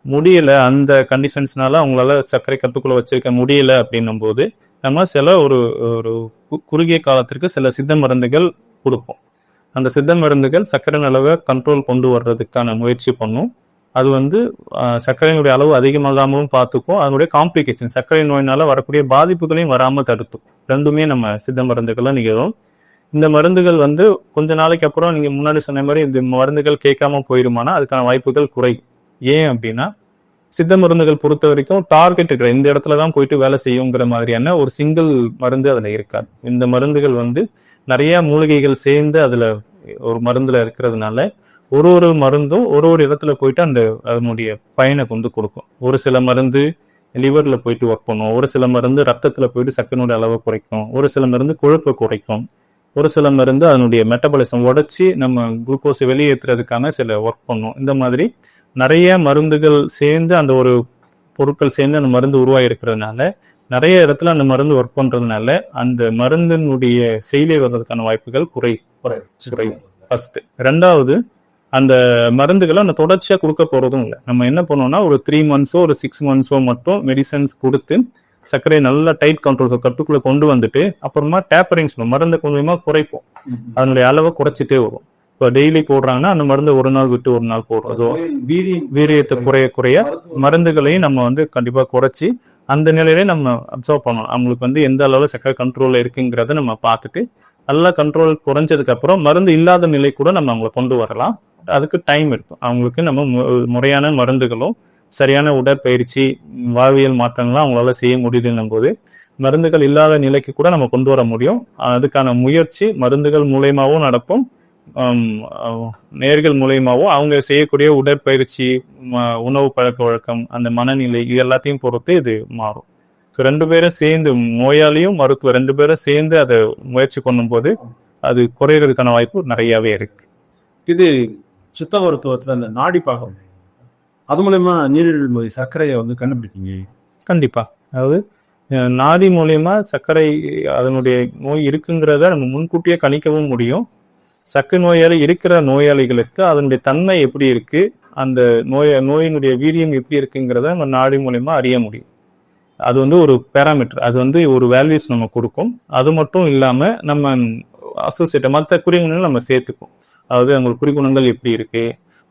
முடியலை, அந்த கண்டிஷன்ஸ்னால அவங்களால சர்க்கரை கட்டுக்குள்ள வச்சிருக்க முடியலை அப்படின்னும் போது நம்ம சில ஒரு குறுகிய காலத்திற்கு சில சித்த மருந்துகள் கொடுப்போம். அந்த சித்த மருந்துகள் சர்க்கரை அளவை கண்ட்ரோல் கொண்டு வர்றதுக்கான முயற்சி பண்ணும். அது வந்து சர்க்கரையினுடைய அளவு அதிகமாகாமலும் பார்த்துக்கும், அதனுடைய காம்ப்ளிகேஷன் சர்க்கரை நோயினால வரக்கூடிய பாதிப்புகளையும் வராமல் தடுத்தும். ரெண்டுமே நம்ம சித்த மருந்துகள்லாம் நிகழும். இந்த மருந்துகள் வந்து கொஞ்ச நாளைக்கு அப்புறம் நீங்க முன்னாடி சொன்ன மாதிரி இந்த மருந்துகள் கேட்காம போயிடுமானா அதுக்கான வாய்ப்புகள் குறையும். ஏன் அப்படின்னா சித்த மருந்துகள் பொறுத்த வரைக்கும் டார்கெட் இருக்கிற இந்த இடத்துல தான் போயிட்டு வேலை செய்யுங்கிற மாதிரியான ஒரு சிங்கிள் மருந்து அதுல இருக்காது. இந்த மருந்துகள் வந்து நிறைய மூலிகைகள் சேர்ந்து அதுல ஒரு மருந்துல இருக்கிறதுனால ஒரு மருந்தும் ஒரு இடத்துல போயிட்டு அதனுடைய பயனை கொண்டு கொடுக்கும். ஒரு சில மருந்து லிவர்ல போயிட்டு ஒர்க் பண்ணும், ஒரு சில மருந்து ரத்தத்துல போயிட்டு சர்க்கரையோட அளவை குறைக்கும், ஒரு சில மருந்து கொழுப்பை குறைக்கும், ஒரு சில மருந்து அதனுடைய மெட்டபாலிசம் உடைச்சி நம்ம குளுக்கோஸை வெளியேற்றுறதுக்கான சில ஒர்க் பண்ணும். இந்த மாதிரி நிறைய மருந்துகள் சேர்ந்து அந்த ஒரு பொருட்கள் சேர்ந்து அந்த மருந்து உருவாகி இருக்கிறதுனால நிறைய இடத்துல அந்த மருந்து ஒர்க் பண்றதுனால அந்த மருந்தினுடைய ஃபெயிலியர் வர்றதுக்கான வாய்ப்புகள் குறையும். ஃபர்ஸ்ட். ரெண்டாவது, அந்த மருந்துகளை அந்த தொடர்ச்சியா கொடுக்க போறதும் இல்லை. நம்ம என்ன பண்ணோம்னா ஒரு 3 months ஒரு 6 months மட்டும் மெடிசன்ஸ் கொடுத்து சர்க்கரையை நல்லா டைட் கண்ட்ரோல் கட்டுக்குள்ள கொண்டு வந்துட்டு அப்புறமா டேப்பரிங் மருந்தை கொஞ்சமா குறைப்போம், அதனுடைய அளவை குறைச்சிட்டே வரும். இப்போ டெய்லி போடுறாங்கன்னா அந்த மருந்து ஒரு நாள் விட்டு ஒரு நாள் போடுறதோ, வீரியத்தை குறைய மருந்துகளையும் நம்ம வந்து கண்டிப்பா குறைச்சி அந்த நிலையிலே நம்ம அப்சர்வ் பண்ணணும். அவங்களுக்கு வந்து எந்த அளவு சர்க்கரை கண்ட்ரோல்ல இருக்குங்கிறத நம்ம பார்த்துட்டு நல்லா கண்ட்ரோல் குறைஞ்சதுக்கு அப்புறம் மருந்து இல்லாத நிலை கூட நம்ம அவங்களை கொண்டு வரலாம். அதுக்கு டைம் எடுக்கும். அவங்களுக்கு நம்ம முறையான மருந்துகளும் சரியான உடற்பயிற்சி வாழ்வியல் மாற்றங்கள்லாம் அவங்களால செய்ய முடியுதுன்னும் போது மருந்துகள் இல்லாத நிலைக்கு கூட நம்ம கொண்டு வர முடியும். அதுக்கான முயற்சி மருந்துகள் மூலயமாவும் நடக்கும், நேர்கள் மூலயமாவும் அவங்க செய்யக்கூடிய உடற்பயிற்சி, உணவு பழக்க வழக்கம், அந்த மனநிலை, இது எல்லாத்தையும் பொறுத்து இது மாறும். ஸோ 2 பேரும் சேர்ந்து, நோயாளியும் மருத்துவர் 2 பேரும் சேர்ந்து அதை முயற்சி பண்ணும் போது அது குறையிறதுக்கான வாய்ப்பு நிறையாவே இருக்கு. இது சித்த மருத்துவத்துல அந்த நாடி பாகம், அது மூலயமா நீரிழிவு நோய் சர்க்கரையை வந்து கண்டுபிடிப்பீங்க? கண்டிப்பா. அதாவது நாடி மூலியமா சர்க்கரை அதனுடைய நோய் இருக்குங்கிறத நம்ம முன்கூட்டியே கணிக்கவும் முடியும். சர்க்கரை நோயாளி இருக்கிற நோயாளிகளுக்கு அதனுடைய தன்மை எப்படி இருக்கு, அந்த நோயினுடைய வீரியம் எப்படி இருக்குங்கிறத நம்ம நாடி மூலியமா அறிய முடியும். அது வந்து ஒரு பேராமீட்டர், அது வந்து ஒரு வேல்யூஸ் நம்ம கொடுக்கும். அது மட்டும் இல்லாம நம்ம அசோசியேட் மற்ற குறிகுணங்கள் நம்ம சேர்த்துக்கும். அதாவது அவங்க குறிகுணங்கள் எப்படி இருக்கு,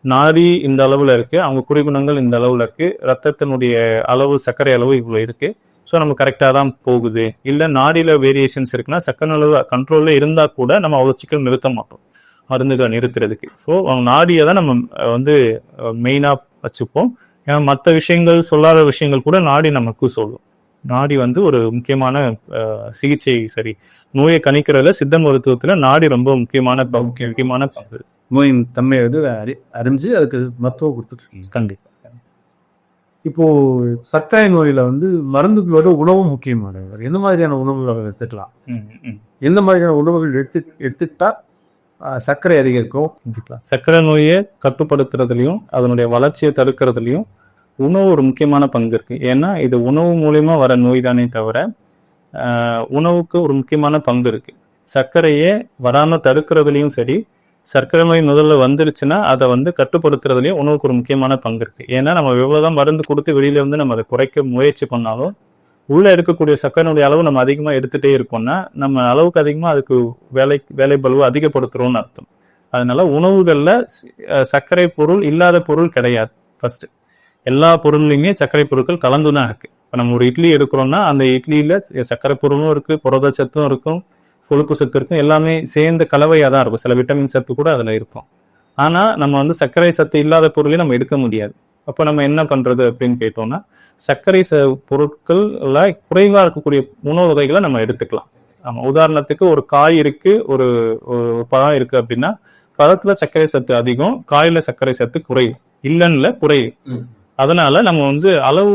நாடி இந்த அளவுல இருக்கு, அவங்க குறிகுணங்கள் இந்த அளவுல இருக்கு, ரத்தத்தினுடைய அளவு சர்க்கரை அளவு இவ்வளவு இருக்கு, ஸோ நம்ம கரெக்டாக தான் போகுது. இல்லை நாடியில் வேரியேஷன்ஸ் இருக்குன்னா சர்க்கரை அளவு கண்ட்ரோலில் இருந்தால் கூட நம்ம அவ்வளோ சிக்கல் நிறுத்த மாட்டோம் மருந்துகளை நிறுத்துறதுக்கு. ஸோ அவங்க நாடியை தான் நம்ம வந்து மெயினாக வச்சுப்போம். ஏன்னா மற்ற விஷயங்கள் சொல்லாத விஷயங்கள் கூட நாடி நமக்கு சொல்லும். நாடி வந்து ஒரு முக்கியமான சிகிச்சை, சரி, நோயை கணிக்கிறதுல சித்த மருத்துவத்துல நாடி ரொம்ப முக்கியமான பங்கு. நோயின் தன்மையை வந்து அறிஞ்சு அதுக்கு மருத்துவம் கொடுத்துட்டு இருக்கீங்க. கண்டிப்பா. இப்போ சர்க்கரை நோயில வந்து மருந்துகளோட உணவும் முக்கியமானது. எந்த மாதிரியான உணவுகளை எடுத்துக்கலாம், எந்த மாதிரியான உணவுகள் எடுத்துக்கிட்டா சர்க்கரை அதிகரிக்கும்? சர்க்கரை நோயை கட்டுப்படுத்துறதுலையும் அதனுடைய வளர்ச்சியை தடுக்கிறதுலையும் உணவு ஒரு முக்கியமான பங்கு இருக்கு. ஏன்னா இது உணவு மூலியமா வர நோய் தானே தவிர உணவுக்கு ஒரு முக்கியமான பங்கு இருக்கு. சர்க்கரையே வராம தடுக்கிறதுலையும் சரி, சர்க்கரை நோய் முதல்ல வந்துருச்சுன்னா அதை வந்து கட்டுப்படுத்துறதுலையும் உணவுக்கு ஒரு முக்கியமான பங்கு இருக்கு. ஏன்னா நம்ம எவ்வளவுதான் மருந்து கொடுத்து வெளியில வந்து நம்ம அதை குறைக்க முயற்சி பண்ணாலும் உள்ள எடுக்கக்கூடிய சர்க்கரையினுடைய அளவு நம்ம அதிகமா எடுத்துட்டே இருக்கோம்னா நம்ம அளவுக்கு அதிகமா அதுக்கு வேலை பளுவை அதிகப்படுத்துறோம்னு அர்த்தம். அதனால உணவுகள்ல சர்க்கரை பொருள் இல்லாத பொருள் கிடையாது. ஃபர்ஸ்ட், எல்லா பொருள்லையுமே சர்க்கரை பொருட்கள் கலந்துதான் இருக்கு. இப்போ நம்ம ஒரு இட்லி எடுக்கிறோம்னா அந்த இட்லியில சர்க்கரை பொருளும் இருக்கு, புரத சத்தும் இருக்கும், கொழுப்பு சத்து இருக்கும், எல்லாமே சேர்ந்த கலவையாக தான் இருக்கும். சில விட்டமின் சத்து கூட அதில் இருக்கும். ஆனால் நம்ம வந்து சர்க்கரை சத்து இல்லாத பொருளையும் நம்ம எடுக்க முடியாது. அப்போ நம்ம என்ன பண்ணுறது அப்படின்னு கேட்டோம்னா, சர்க்கரை பொருட்கள்ல குறைவாக இருக்கக்கூடிய உணவு வகைகளை நம்ம எடுத்துக்கலாம். ஆமாம், உதாரணத்துக்கு ஒரு காய் இருக்கு, ஒரு பழம் இருக்கு அப்படின்னா பழத்துல சர்க்கரை சத்து அதிகம், காயில சர்க்கரை சத்து குறையும், இல்லைன்னு குறையும். அதனால நம்ம வந்து அளவு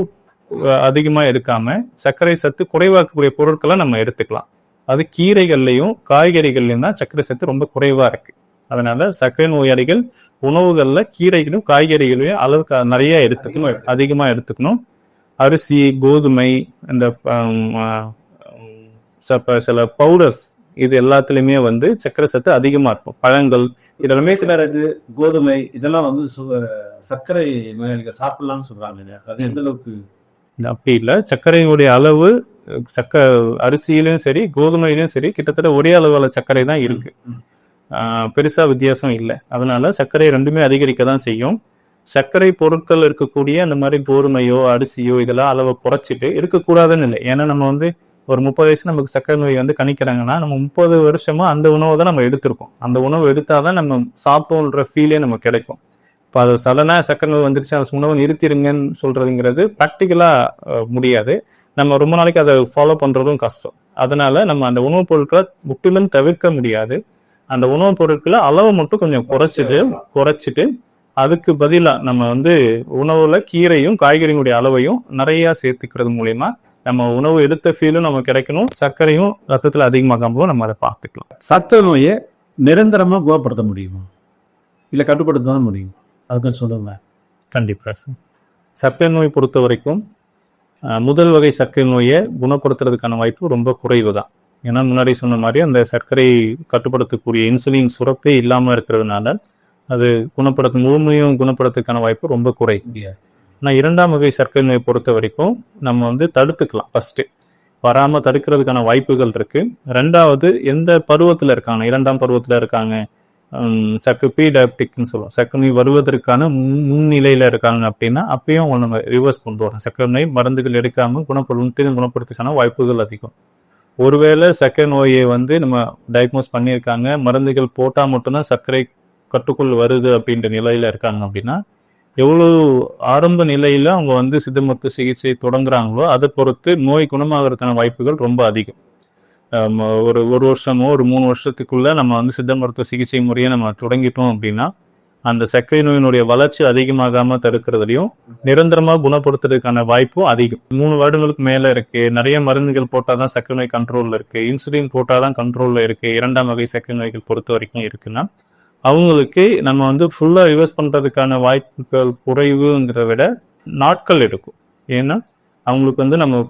அதிகமாக எடுக்காம சர்க்கரை சத்து குறைவாக இருக்கக்கூடிய பொருட்களை நம்ம எடுத்துக்கலாம். அது கீரைகள்லையும் காய்கறிகள்லையும் தான் சர்க்கரை சத்து ரொம்ப குறைவா இருக்கு. அதனால சர்க்கரை நோயாளிகள் உணவுகள்ல கீரைகளும் காய்கறிகளையும் அளவுக்கு நிறைய எடுத்துக்கணும், அதிகமா எடுத்துக்கணும். அரிசி, கோதுமை, இந்த சில பவுடர்ஸ், இது எல்லாத்துலயுமே வந்து சர்க்கரை சத்து அதிகமா இருக்கும். பழங்கள் இதெல்லாமே சிலர் கோதுமை இதெல்லாம் வந்து சர்க்கரை நோயாளிகள் சாப்பிடலாம்னு சொல்றாங்க. அது எந்த அளவுக்கு? அப்படி இல்லை, சர்க்கரையினுடைய அளவு அரிசியிலும் சரி கோதுமையிலும் சரி கிட்டத்தட்ட ஒரே அளவுல சர்க்கரை தான் இருக்கு, பெருசா வித்தியாசம் இல்லை. அதனால சர்க்கரை ரெண்டுமே அதிகரிக்க தான் செய்யும். சர்க்கரை பொருட்கள் இருக்கக்கூடிய அந்த மாதிரி கோதுமையோ அரிசியோ இதெல்லாம் அளவை குறைச்சிட்டு இருக்கக்கூடாதுன்னு இல்லை. ஏன்னா நம்ம வந்து ஒரு 30 வயசு நமக்கு சர்க்கரை நோய் வந்து கணிக்கிறாங்கன்னா நம்ம 30 வருஷமா அந்த உணவை தான் நம்ம எடுத்திருக்கோம். அந்த உணவு எடுத்தாதான் நம்ம சாப்பிட்டோன்ற ஃபீலே நமக்கு கிடைக்கும். இப்போ அது சடனாக சக்கரை நோய் வந்துருச்சு அந்த உணவை நிறுத்திடுங்கன்னு சொல்றதுங்கிறது ப்ராக்டிக்கலாக முடியாது. நம்ம ரொம்ப நாளைக்கு அதை ஃபாலோ பண்ணுறதும் கஷ்டம். அதனால நம்ம அந்த உணவுப் பொருட்களை முற்றிலும் தவிர்க்க முடியாது. அந்த உணவுப் பொருட்களை அளவு மட்டும் கொஞ்சம் குறைச்சிட்டு அதுக்கு பதிலாக நம்ம வந்து உணவுல கீரையும் காய்கறிகளுடைய அளவையும் நிறையா சேர்த்துக்கிறது மூலயமா நம்ம உணவு எடுத்த ஃபீலும் நமக்கு கிடைக்கணும், சர்க்கரையும் ரத்தத்தில் அதிகமாகாமலும் நம்ம அதை பார்த்துக்கலாம். சர்க்கரை நோயை நிரந்தரமாக குணப்படுத்த முடியுமா, இல்லை கட்டுப்படுத்த தான் முடியும்? அதுக்கு சொல்லுங்க. கண்டிப்பாக சார். சர்க்கரை நோய் பொறுத்த வரைக்கும் முதல் வகை சர்க்கரை நோயை குணப்படுத்துறதுக்கான வாய்ப்பு ரொம்ப குறைவு தான். ஏன்னா முன்னாடி சொன்ன மாதிரி அந்த சர்க்கரை கட்டுப்படுத்தக்கூடிய இன்சுலின் சுரப்பே இல்லாமல் இருக்கிறதுனால அது முழுமையும் குணப்படுத்துறதுக்கான வாய்ப்பு ரொம்ப குறை. ஆனால் இரண்டாம் வகை சர்க்கரை நோய் பொறுத்த வரைக்கும் நம்ம வந்து தடுத்துக்கலாம். ஃபர்ஸ்ட் வராமல் தடுக்கிறதுக்கான வாய்ப்புகள் இருக்கு. ரெண்டாவது எந்த பருவத்தில் இருக்காங்க, இரண்டாம் பருவத்தில் இருக்காங்க, சர்க்கரை ப்ரீ டயபெட்டிக்னு சொல்லுவோம், சர்க்கரை நோய் வருவதற்கான முன்னிலையில் இருக்காங்க அப்படின்னா அப்பயும் நம்ம ரிவர்ஸ் கொண்டு வரோம். சர்க்கரை நோய் மருந்துகள் எடுக்காமல் குணப்படுத்துறதுக்கான வாய்ப்புகள் அதிகம். ஒருவேளை சர்க்கரை நோயை வந்து நம்ம டயக்னோஸ் பண்ணியிருக்காங்க, மருந்துகள் போட்டால் மட்டும்தான் சர்க்கரை கட்டுக்குள் வருது அப்படின்ற நிலையில இருக்காங்க அப்படின்னா எவ்வளவு ஆரம்ப நிலையில அவங்க வந்து சித்த மருத்துவ சிகிச்சை தொடங்குறாங்களோ அதை பொறுத்து நோய் குணமாகறதுக்கான வாய்ப்புகள் ரொம்ப அதிகம். ஒரு வருஷமோ ஒரு 3 வருஷத்துக்குள்ள நம்ம வந்து சித்த மருத்துவ சிகிச்சை முறையை நம்ம தொடங்கிட்டோம் அப்படின்னா அந்த சர்க்கரை நோயினுடைய வளர்ச்சி அதிகமாகாம தடுக்கிறதுலையும் நிரந்தரமாக குணப்படுத்துறதுக்கான வாய்ப்பும் அதிகம். 3 வருடங்களுக்கு மேல இருக்கு, நிறைய மருந்துகள் போட்டாதான் சர்க்கரை நோய் கண்ட்ரோல்ல இருக்கு, இன்சுலின் போட்டாதான் கண்ட்ரோல்ல இருக்கு, இரண்டாம் வகை சர்க்கரை நோய்கள் பொறுத்த வரைக்கும் இருக்குன்னா அவங்களுக்கு நம்ம வந்து ஃபுல்லாக ரிவர்ஸ் பண்ணுறதுக்கான வாய்ப்புகள் குறைவுங்கிறத விட நாட்கள் எடுக்கும். ஏன்னா அவங்களுக்கு வந்து நம்ம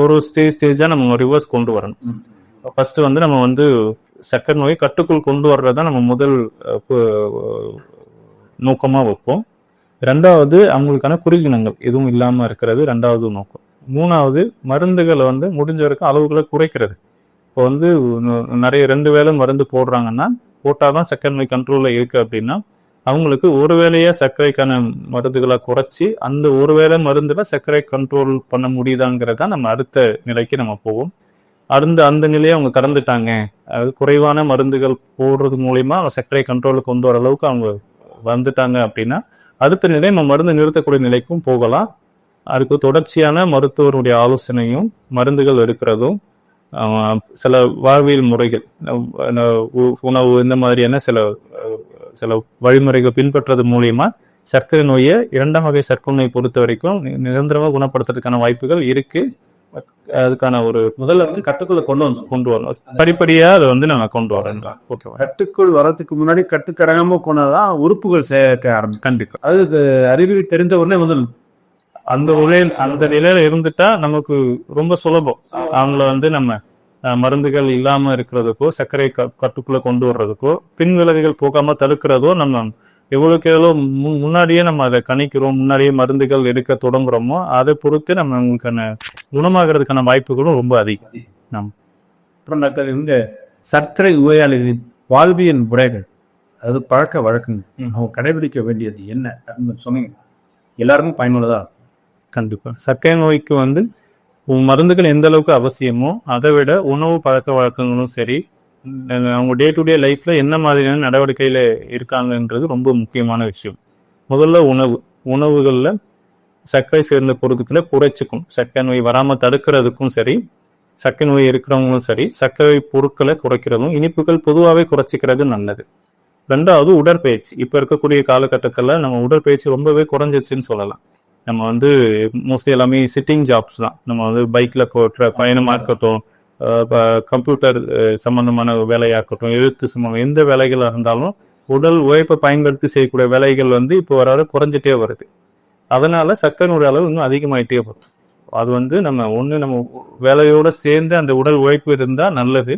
ஒரு ஸ்டேஜாக நம்ம ரிவர்ஸ் கொண்டு வரணும். ஃபர்ஸ்ட் வந்து நம்ம வந்து சர்க்கரை நோயை கட்டுக்குள் கொண்டு வர்றதான் நம்ம முதல் நோக்கமாக வைப்போம். ரெண்டாவது அவங்களுக்கான குறுகினங்கள் எதுவும் இல்லாமல் இருக்கிறது ரெண்டாவது நோக்கம். மூணாவது மருந்துகளை வந்து முடிஞ்ச வரைக்கும் அளவுகளை குறைக்கிறது. இப்போ வந்து நிறைய 2 வேளை மருந்து போடுறாங்கன்னா போட்டாதான் சர்க்கரை நோய் கண்ட்ரோலில் இருக்கு அப்படின்னா அவங்களுக்கு ஒரு வேளையே சர்க்கரைக்கான மருந்துகளை குறைச்சி அந்த ஒரு வேளை மருந்துல சர்க்கரை கண்ட்ரோல் பண்ண முடியுதாங்கிறதா நம்ம அடுத்த நிலைக்கு நம்ம போவோம். அந்த நிலையை அவங்க கடந்துட்டாங்க, அது குறைவான மருந்துகள் போடுறது மூலயமா அவங்க சர்க்கரை கண்ட்ரோலுக்கு கொண்டு வர அளவுக்கு அவங்க வந்துட்டாங்க அப்படின்னா அடுத்த நிலை நம்ம மருந்து நிறுத்தக்கூடிய நிலைக்கும் போகலாம். அதுக்கு தொடர்ச்சியான மருத்துவருடைய ஆலோசனையும் மருந்துகள் எடுக்கிறதும் சில வாழ்வியல் முறைகள், உணவு, இந்த மாதிரியான சில வழிமுறைகள் பின்பற்றது மூலியமா சர்க்கரை நோயை இரண்டாம் வகை சர்க்கரை நோய் பொறுத்த வரைக்கும் நிரந்தரமாக குணப்படுத்துறதுக்கான வாய்ப்புகள் இருக்கு. அதுக்கான ஒரு முதல்ல வந்து கட்டுக்குள்ள கொண்டு வரணும். படிப்படியா அதை வந்து நாங்க கொண்டு வரோம். ஓகே, கட்டுக்குள் வரதுக்கு முன்னாடி கட்டுக்கடங்காம கொண்டாதான் உறுப்புகள் சேர்க்க ஆரம்பிக்கும். கண்டிப்பா அது அறிவியல் தெரிஞ்ச உடனே முதல் அந்த நிலையில இருந்துட்டா நமக்கு ரொம்ப சுலபம். அவங்கள வந்து நம்ம மருந்துகள் இல்லாம இருக்கிறதுக்கோ சர்க்கரை கட்டுக்குள்ள கொண்டு வர்றதுக்கோ பின் விளைவுகள் போகாம தடுக்கிறதோ நம்ம எவ்வளவுக்கு எவ்வளோ முன்னாடியே நம்ம அதை கணிக்கிறோம், முன்னாடியே மருந்துகள் எடுக்க தொடங்குறோமோ அதை பொறுத்து நம்மளுக்கான குணமாகிறதுக்கான வாய்ப்புகளும் ரொம்ப அதிகம். அப்புறம் டாக்டர், இந்த சர்க்கரை நோயாளிகளின் வாழ்வியல் முறைகள், அது பழக்க வழக்கங்கள், அவங்க கடைபிடிக்க வேண்டியது என்ன அப்படின்னு சொன்னீங்க, எல்லாருக்கும் பயனுள்ளதா? கண்டிப்பா. சர்க்கரை நோய்க்கு வந்து மருந்துகள் எந்த அளவுக்கு அவசியமோ அதை விட உணவு பழக்க வழக்கங்களும் சரி, அவங்க டே டு டே லைஃப்ல என்ன மாதிரியான நடவடிக்கையில இருக்காங்கன்றது ரொம்ப முக்கியமான விஷயம். முதல்ல உணவுகள்ல சர்க்கரை சேர்ந்த பொருட்களை குறைச்சிக்கும். சர்க்கரை நோய் வராம தடுக்கிறதுக்கும் சரி, சர்க்கரை நோய் இருக்கிறவங்களும் சரி, சர்க்கரை பொருட்களை குறைக்கிறதும் இனிப்புகள் பொதுவாகவே குறைச்சிக்கிறது நல்லது. ரெண்டாவது உடற்பயிற்சி. இப்ப இருக்கக்கூடிய காலகட்டத்துல நம்ம உடற்பயிற்சி ரொம்பவே குறைஞ்சிருச்சுன்னு சொல்லலாம். நம்ம வந்து மோஸ்ட்லி எல்லாமே சிட்டிங் ஜாப்ஸ் தான். நம்ம வந்து பைக்ல போட்டுற பயணமா இருக்கட்டும், கம்ப்யூட்டர் சம்பந்தமான வேலையாகட்டும், எழுத்து சம்பந்தம் எந்த வேலைகளாக இருந்தாலும் உடல் உழைப்பை பயன்படுத்தி செய்யக்கூடிய வேலைகள் வந்து இப்போ வர குறைஞ்சிட்டே வருது. அதனால சர்க்கரையோட அளவு இன்னும் அதிகமாயிட்டே வரும். அது வந்து நம்ம வேலையோட சேர்ந்து அந்த உடல் உழைப்பு இருந்தால் நல்லது.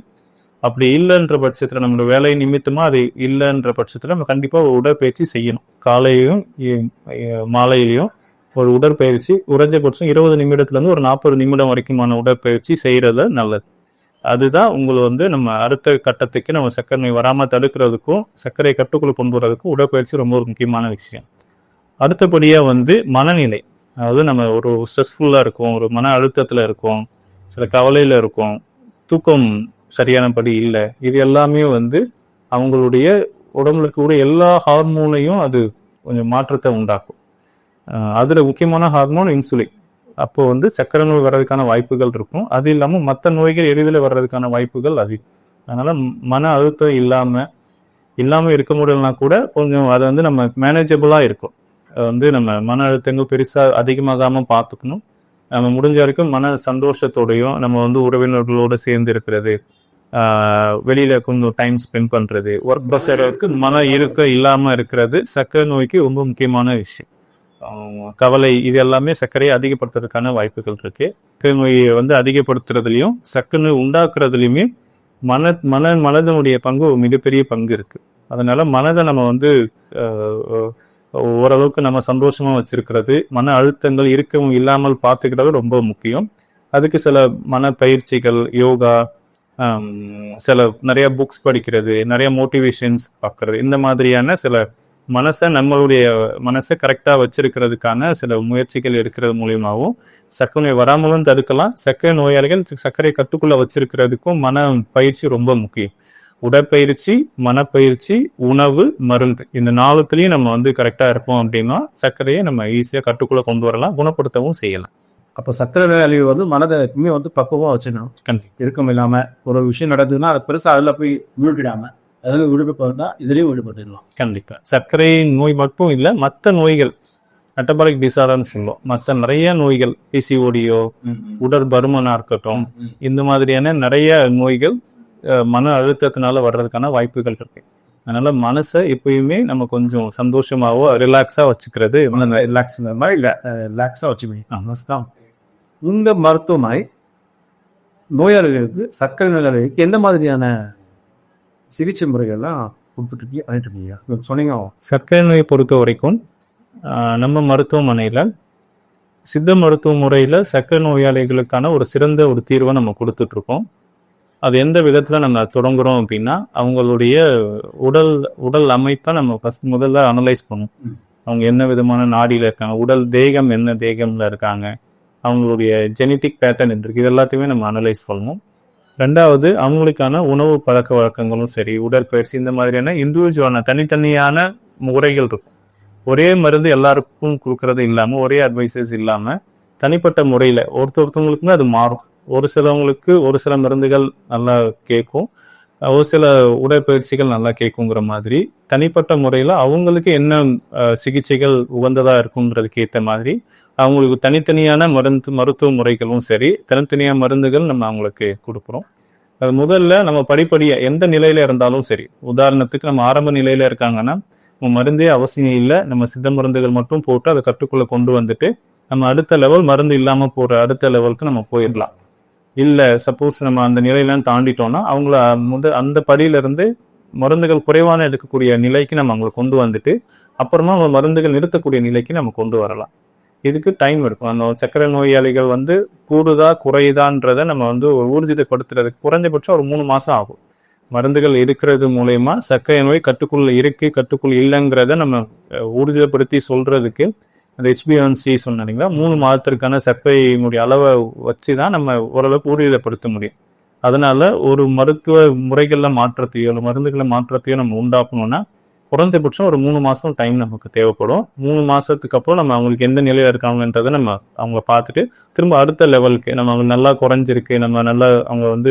அப்படி இல்லைன்ற பட்சத்தில் நம்மளோட வேலை நிமித்தமா அது இல்லைன்ற பட்சத்தில் நம்ம கண்டிப்பாக ஒரு உடற்பயிற்சி செய்யணும். காலையிலையும் மாலையிலையும் ஒரு உடற்பயிற்சி குறைஞ்சபட்சம் 20 நிமிடத்துலேருந்து ஒரு 40 நிமிடம் வரைக்குமான உடற்பயிற்சி செய்யறது நல்லது. அதுதான் உங்களை வந்து நம்ம அடுத்த கட்டத்துக்கு நம்ம சர்க்கரை நோய் வராமல் தடுக்கிறதுக்கும் சர்க்கரை கட்டுக்குள்ள கொண்டு வரதுக்கும் உடற்பயிற்சி ரொம்ப ஒரு முக்கியமான விஷயம். அடுத்தபடியாக வந்து மனநிலை. அதாவது நம்ம ஒரு ஸ்ட்ரெஸ்ஃபுல்லாக இருக்கும், ஒரு மன அழுத்தத்தில் இருக்கும், சில கவலையில் இருக்கும், தூக்கம் சரியானபடி இல்லை, இது எல்லாமே வந்து அவங்களுடைய உடம்புல கூட எல்லா ஹார்மோனையும் அது கொஞ்சம் மாற்றத்தை உண்டாக்கும். அதில் முக்கியமான ஹார்மோன் இன்சுலின். அப்போ வந்து சர்க்கரை நோய் வர்றதுக்கான வாய்ப்புகள் இருக்கும். அது இல்லாமல் மற்ற நோய்கள் எளிதில் வர்றதுக்கான வாய்ப்புகள் அதிகம். அதனால மன அழுத்தம் இல்லாமல் இருக்க முடியலனா கூட கொஞ்சம் அதை வந்து நம்ம மேனேஜபிளாக இருக்கும். வந்து நம்ம மன அழுத்தங்கள் பெருசாக அதிகமாகாமல் பார்த்துக்கணும். நம்ம முடிஞ்ச வரைக்கும் மன சந்தோஷத்தோடையும் நம்ம வந்து உறவினர்களோடு சேர்ந்து இருக்கிறது, வெளியில் கொஞ்சம் டைம் ஸ்பெண்ட் பண்ணுறது, ஒர்க் ப்ரெஷருக்கு மன இருக்க இல்லாமல் இருக்கிறது சர்க்கரை நோய்க்கு ரொம்ப முக்கியமான விஷயம். கவலை இது எல்லாமே சர்க்கரையை அதிகப்படுத்துறதுக்கான வாய்ப்புகள் இருக்குது. சர்க்கரை நோயை வந்து அதிகப்படுத்துறதுலையும் சர்க்கரை நோய் உண்டாக்குறதுலையுமே மனதனுடைய பங்கு ஒரு மிகப்பெரிய பங்கு இருக்குது. அதனால மனதை நம்ம வந்து ஓரளவுக்கு நம்ம சந்தோஷமா வச்சிருக்கிறது, மன அழுத்தங்கள் இருக்கவும் இல்லாமல் பார்த்துக்கிறது ரொம்ப முக்கியம். அதுக்கு சில மன பயிற்சிகள், யோகா, நிறைய புக்ஸ் படிக்கிறது, நிறைய மோட்டிவேஷன்ஸ் பார்க்கறது, இந்த மாதிரியான சில நம்மளுடைய மனசை கரெக்டாக வச்சிருக்கிறதுக்கான சில முயற்சிகள் இருக்கிறது மூலியமாகவும் சர்க்கரை நோய் வராமலும் தடுக்கலாம். சர்க்கரை நோயாளிகள் சர்க்கரை கட்டுக்குள்ள வச்சிருக்கிறதுக்கும் மன பயிற்சி ரொம்ப முக்கியம். உடற்பயிற்சி, மனப்பயிற்சி, உணவு, மருந்து, இந்த 4த்துலையும் நம்ம வந்து கரெக்டாக இருப்போம் அப்படின்னா சர்க்கரையை நம்ம ஈஸியாக கட்டுக்குள்ளே கொண்டு வரலாம், குணப்படுத்தவும் செய்யலாம். அப்போ சர்க்கரை நோயாளி வந்து மனதை எப்பவுமே வந்து பக்குவமாக வச்சுக்கணும். இருக்கம் இல்லாமல் ஒரு விஷயம் நடக்குதுன்னா அதை பெருசாக அதில் போய் வீழ்கிடாமல் அதில் விடுபட்டு தான் இதுலேயும் விடுபட்டுடலாம். கண்டிப்பாக சர்க்கரை நோய் மட்டும் இல்லை, மற்ற நோய்கள், மெட்டபாலிக் டிசார்டர்னு சொல்லுவோம், மற்ற நிறைய நோய்கள், பிசிஓடியோ, உடல் பருமனாக இருக்கட்டும், இந்த மாதிரியான நிறைய நோய்கள் மன அழுத்தத்தினால வர்றதுக்கான வாய்ப்புகள் இருக்கு. அதனால மனசை எப்பயுமே நம்ம கொஞ்சம் சந்தோஷமாவோ ரிலாக்ஸாக வச்சுக்கிறது, ரிலாக்ஸாக வச்சுக்கணும். இந்த மருத்துவமாய் நோயாளிகளுக்கு, சர்க்கரை நோயாளிகளுக்கு எந்த மாதிரியான சிகிச்சை முறைகள்லாம் கொடுத்துட்டு சொன்னீங்க? சர்க்கரை நோயை பொறுத்த வரைக்கும் நம்ம மருத்துவமனையில் சித்த மருத்துவ முறையில் சர்க்கரை நோயாளிகளுக்கான ஒரு சிறந்த ஒரு தீர்வை நம்ம கொடுத்துட்ருக்கோம். அது எந்த விதத்தில் நம்ம தொடங்குறோம் அப்படின்னா, அவங்களுடைய உடல் அமைப்பை நம்ம முதல்ல அனலைஸ் பண்ணும். அவங்க என்ன விதமான நாடியில் இருக்காங்க, உடல் தேகம் என்ன தேகம்ல இருக்காங்க, அவங்களுடைய ஜெனட்டிக் பேட்டர்ன் இருக்கு, இது எல்லாத்தையுமே நம்ம அனலைஸ் பண்ணணும். 2வது அவங்களுக்கான உணவு பழக்க வழக்கங்களும் சரி, உடற்பயிற்சி, இந்த மாதிரியான இண்டிவிஜுவலான தனித்தனியான முறைகள் இருக்கும். ஒரே மருந்து எல்லாருக்கும் கொடுக்கறது இல்லாமல், ஒரே அட்வைசஸ் இல்லாமல் தனிப்பட்ட முறையில் ஒருத்தவங்களுக்குமே அது மாறும். ஒரு சிலவங்களுக்கு ஒரு சில மருந்துகள் நல்லா கேட்கும், ஒரு சில உடற்பயிற்சிகள் நல்லா கேட்குங்கிற மாதிரி தனிப்பட்ட முறையில் அவங்களுக்கு என்ன சிகிச்சைகள் உகந்ததாக இருக்குங்கிறதுக்கு ஏற்ற மாதிரி அவங்களுக்கு தனித்தனியான மருத்துவ முறைகளும் சரி, தனித்தனியான மருந்துகள் நம்ம அவங்களுக்கு கொடுக்குறோம். அது முதல்ல நம்ம படிப்படியாக எந்த நிலையில இருந்தாலும் சரி, உதாரணத்துக்கு நம்ம ஆரம்ப நிலையில இருக்காங்கன்னா மருந்தே அவசியம் இல்லை, நம்ம சித்த மருந்துகள் மட்டும் போட்டு அதை கட்டுக்குள்ளே கொண்டு வந்துட்டு நம்ம அடுத்த லெவல் மருந்து இல்லாமல் போகிற அடுத்த லெவலுக்கு நம்ம போயிடலாம். இல்லை சப்போஸ் நம்ம அந்த நிலையெல்லாம் தாண்டிட்டோம்னா அவங்கள அந்த படியிலிருந்து மருந்துகள் குறைவான எடுக்கக்கூடிய நிலைக்கு நம்ம அவங்களை கொண்டு வந்துட்டு அப்புறமா அவங்க மருந்துகள் நிறுத்தக்கூடிய நிலைக்கு நம்ம கொண்டு வரலாம். இதுக்கு டைம் இருக்கும். அந்த சர்க்கரை நோயாளிகள் வந்து கூடுதா குறையுதான்றதை நம்ம வந்து ஊர்ஜிதப்படுத்துறதுக்கு குறைஞ்சபட்சம் ஒரு 3 மாதம் ஆகும். மருந்துகள் எடுக்கிறது மூலயமா சர்க்கரை நோய் கட்டுக்குள்ள இருக்கு, கட்டுக்குள்ள இல்லைங்கிறத நம்ம ஊர்ஜிதப்படுத்தி சொல்றதுக்கு அந்த HbA1c சொன்னீங்களா, 3 மாதத்திற்கான சர்க்கரையினுடைய அளவை வச்சு தான் நம்ம ஓரளவுக்கு ஊர்ஜிதப்படுத்த முடியும். அதனால ஒரு மருத்துவ முறைகளில் மாற்றத்தையோ இல்லை மருந்துகளை மாற்றத்தையோ நம்ம உண்டாக்கணும்னா குறைந்தபட்சம் ஒரு 3 மாதம் டைம் நமக்கு தேவைப்படும். 3 மாதத்துக்கு அப்புறம் நம்ம அவங்களுக்கு எந்த நிலையில் இருக்காங்கன்றதை நம்ம அவங்க பார்த்துட்டு திரும்ப அடுத்த லெவலுக்கு நம்ம அவங்க நல்லா குறைஞ்சிருக்கு, நம்ம நல்லா அவங்க வந்து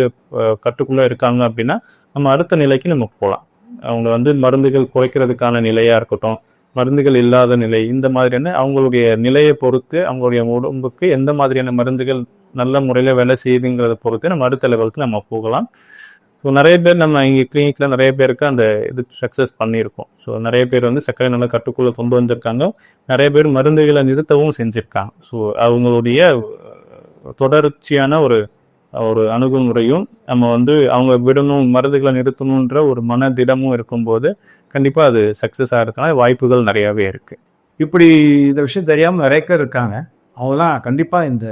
கட்டுக்குள்ளே இருக்காங்க அப்படின்னா நம்ம அடுத்த நிலைக்கு நம்ம போகலாம். அவங்க வந்து மருந்துகள் குறைக்கிறதுக்கான நிலையாக இருக்கட்டும், மருந்துகள் இல்லாத நிலை, இந்த மாதிரியான அவங்களுடைய நிலையை பொறுத்து அவங்களுடைய உடம்புக்கு எந்த மாதிரியான மருந்துகள் நல்ல முறையில் வேலை செய்யுதுங்கிறத பொறுத்து நம்ம அடுத்த லெவலுக்கு நம்ம போகலாம். ஸோ நிறைய பேர் நம்ம இங்கே கிளினிக்கில் நிறைய பேருக்கு அந்த இது சக்ஸஸ் பண்ணியிருக்கோம். ஸோ நிறைய பேர் வந்து சர்க்கரை நல்லா கட்டுக்குள்ளே கொண்டு வந்திருக்காங்க, நிறைய பேர் மருந்துகளை நிறுத்தவும் செஞ்சுருக்காங்க. ஸோ அவங்களுடைய தொடர்ச்சியான ஒரு அணுகுமுறையும் நம்ம வந்து அவங்க விடணும், மருந்துகளை நிறுத்தணுன்ற ஒரு மனதிடமும் இருக்கும்போது கண்டிப்பாக அது சக்ஸஸ் ஆகிறதுக்கான வாய்ப்புகள் நிறையாவே இருக்குது. இப்படி இந்த விஷயம் தெரியாமல் நிறைய பேர் இருக்காங்க. அவங்களாம் கண்டிப்பாக இந்த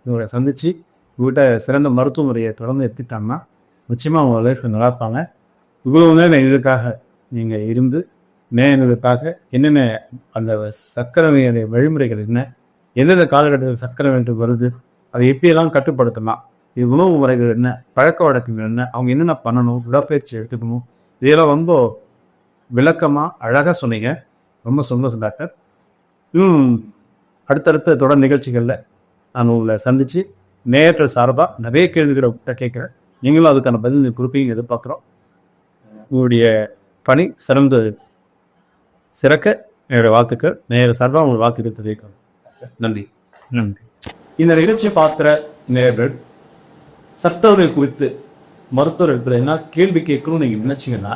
இவரை சந்தித்து இவர்கிட்ட சிறந்த மருத்துவ முறையை தொடர்ந்து எடுத்துட்டாங்கன்னா நிச்சயமாக அவங்க லைஃப்பில் நல்லா இருப்பாங்க. இவ்வளவு நேரம் இதற்காக நீங்கள் இருந்து நேயர்களுக்காக என்னென்ன அந்த சர்க்கரை நோயுடைய வழிமுறைகள் என்ன, எந்தெந்த காலகட்டத்தில் சர்க்கரை நோய் வருது, அதை எப்படியெல்லாம் கட்டுப்படுத்தலாம், இது உணவு முறைகள் என்ன, பழக்க வழக்கங்கள் என்ன, அவங்க என்னென்ன பண்ணணும், உடற்பயிற்சி எடுத்துக்கணும், இதெல்லாம் ரொம்ப விளக்கமாக அழகாக சொன்னீங்க. ரொம்ப சந்தோஷம் டாக்டர். இன்னும் அடுத்தடுத்த தொடர் நிகழ்ச்சிகளில் நான் உங்களை சந்தித்து நேயர்கள் சார்பாக நிறைய கேள்விகளை கேட்குறேன். நீங்களும் அதுக்கான பதில் கொடுப்பீங்க எதிர்பார்க்குறோம். உங்களுடைய பணி சிறக்க என்னுடைய வாழ்த்துக்கள். நேயர் சார்பாக உங்கள் வாழ்த்துக்கள் தெரிவிக்கிறோம். நன்றி. நன்றி. இந்த நிகழ்ச்சி பார்க்குற நேயர்கள் சட்டத்துறை குறித்து மருத்துவர்கள் என்ன கேள்வி கேட்கணும்னு நீங்கள் நினைச்சீங்கன்னா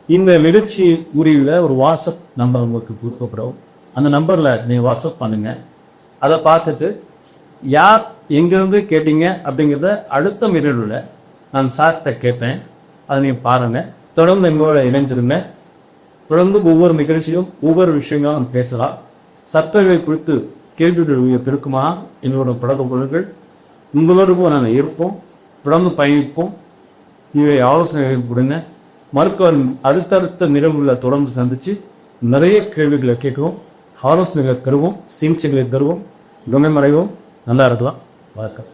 இந்த நிகழ்ச்சி உரிவில் ஒரு வாட்ஸ்அப் நம்பர் உங்களுக்கு கொடுக்கப்படும். அந்த நம்பரில் நீங்கள் வாட்ஸ்அப் பண்ணுங்கள். அதை பார்த்துட்டு யார் எங்கேருந்து கேட்டீங்க அப்படிங்கிறத அடுத்த நிகழ்வில் நான் சார்கிட்ட கேட்பேன். அதை நீங்கள் பாருங்கள். தொடர்ந்து எங்களோட இணைஞ்சிருங்க. தொடர்ந்து ஒவ்வொரு நிகழ்ச்சியும் ஒவ்வொரு விஷயங்களும் நம்ம பேசலாம். சட்டங்களை குறித்து கேள்விகள் இருக்குமா எங்களோட தொடர்புகள் உங்களோடு நாங்கள் இருப்போம். தொடர்ந்து பயணிப்போம். இவை ஆலோசனைகள் கொடுங்க. மருத்துவர் அடுத்தடுத்த நிகழ்வுகளை தொடர்ந்து சந்தித்து நிறைய கேள்விகளை கேட்கவும் ஆலோசனைகளை தருவோம், சிகிச்சைகளை தருவோம், குணமடைவோம். நல்லா இருக்கலாம். வணக்கம்.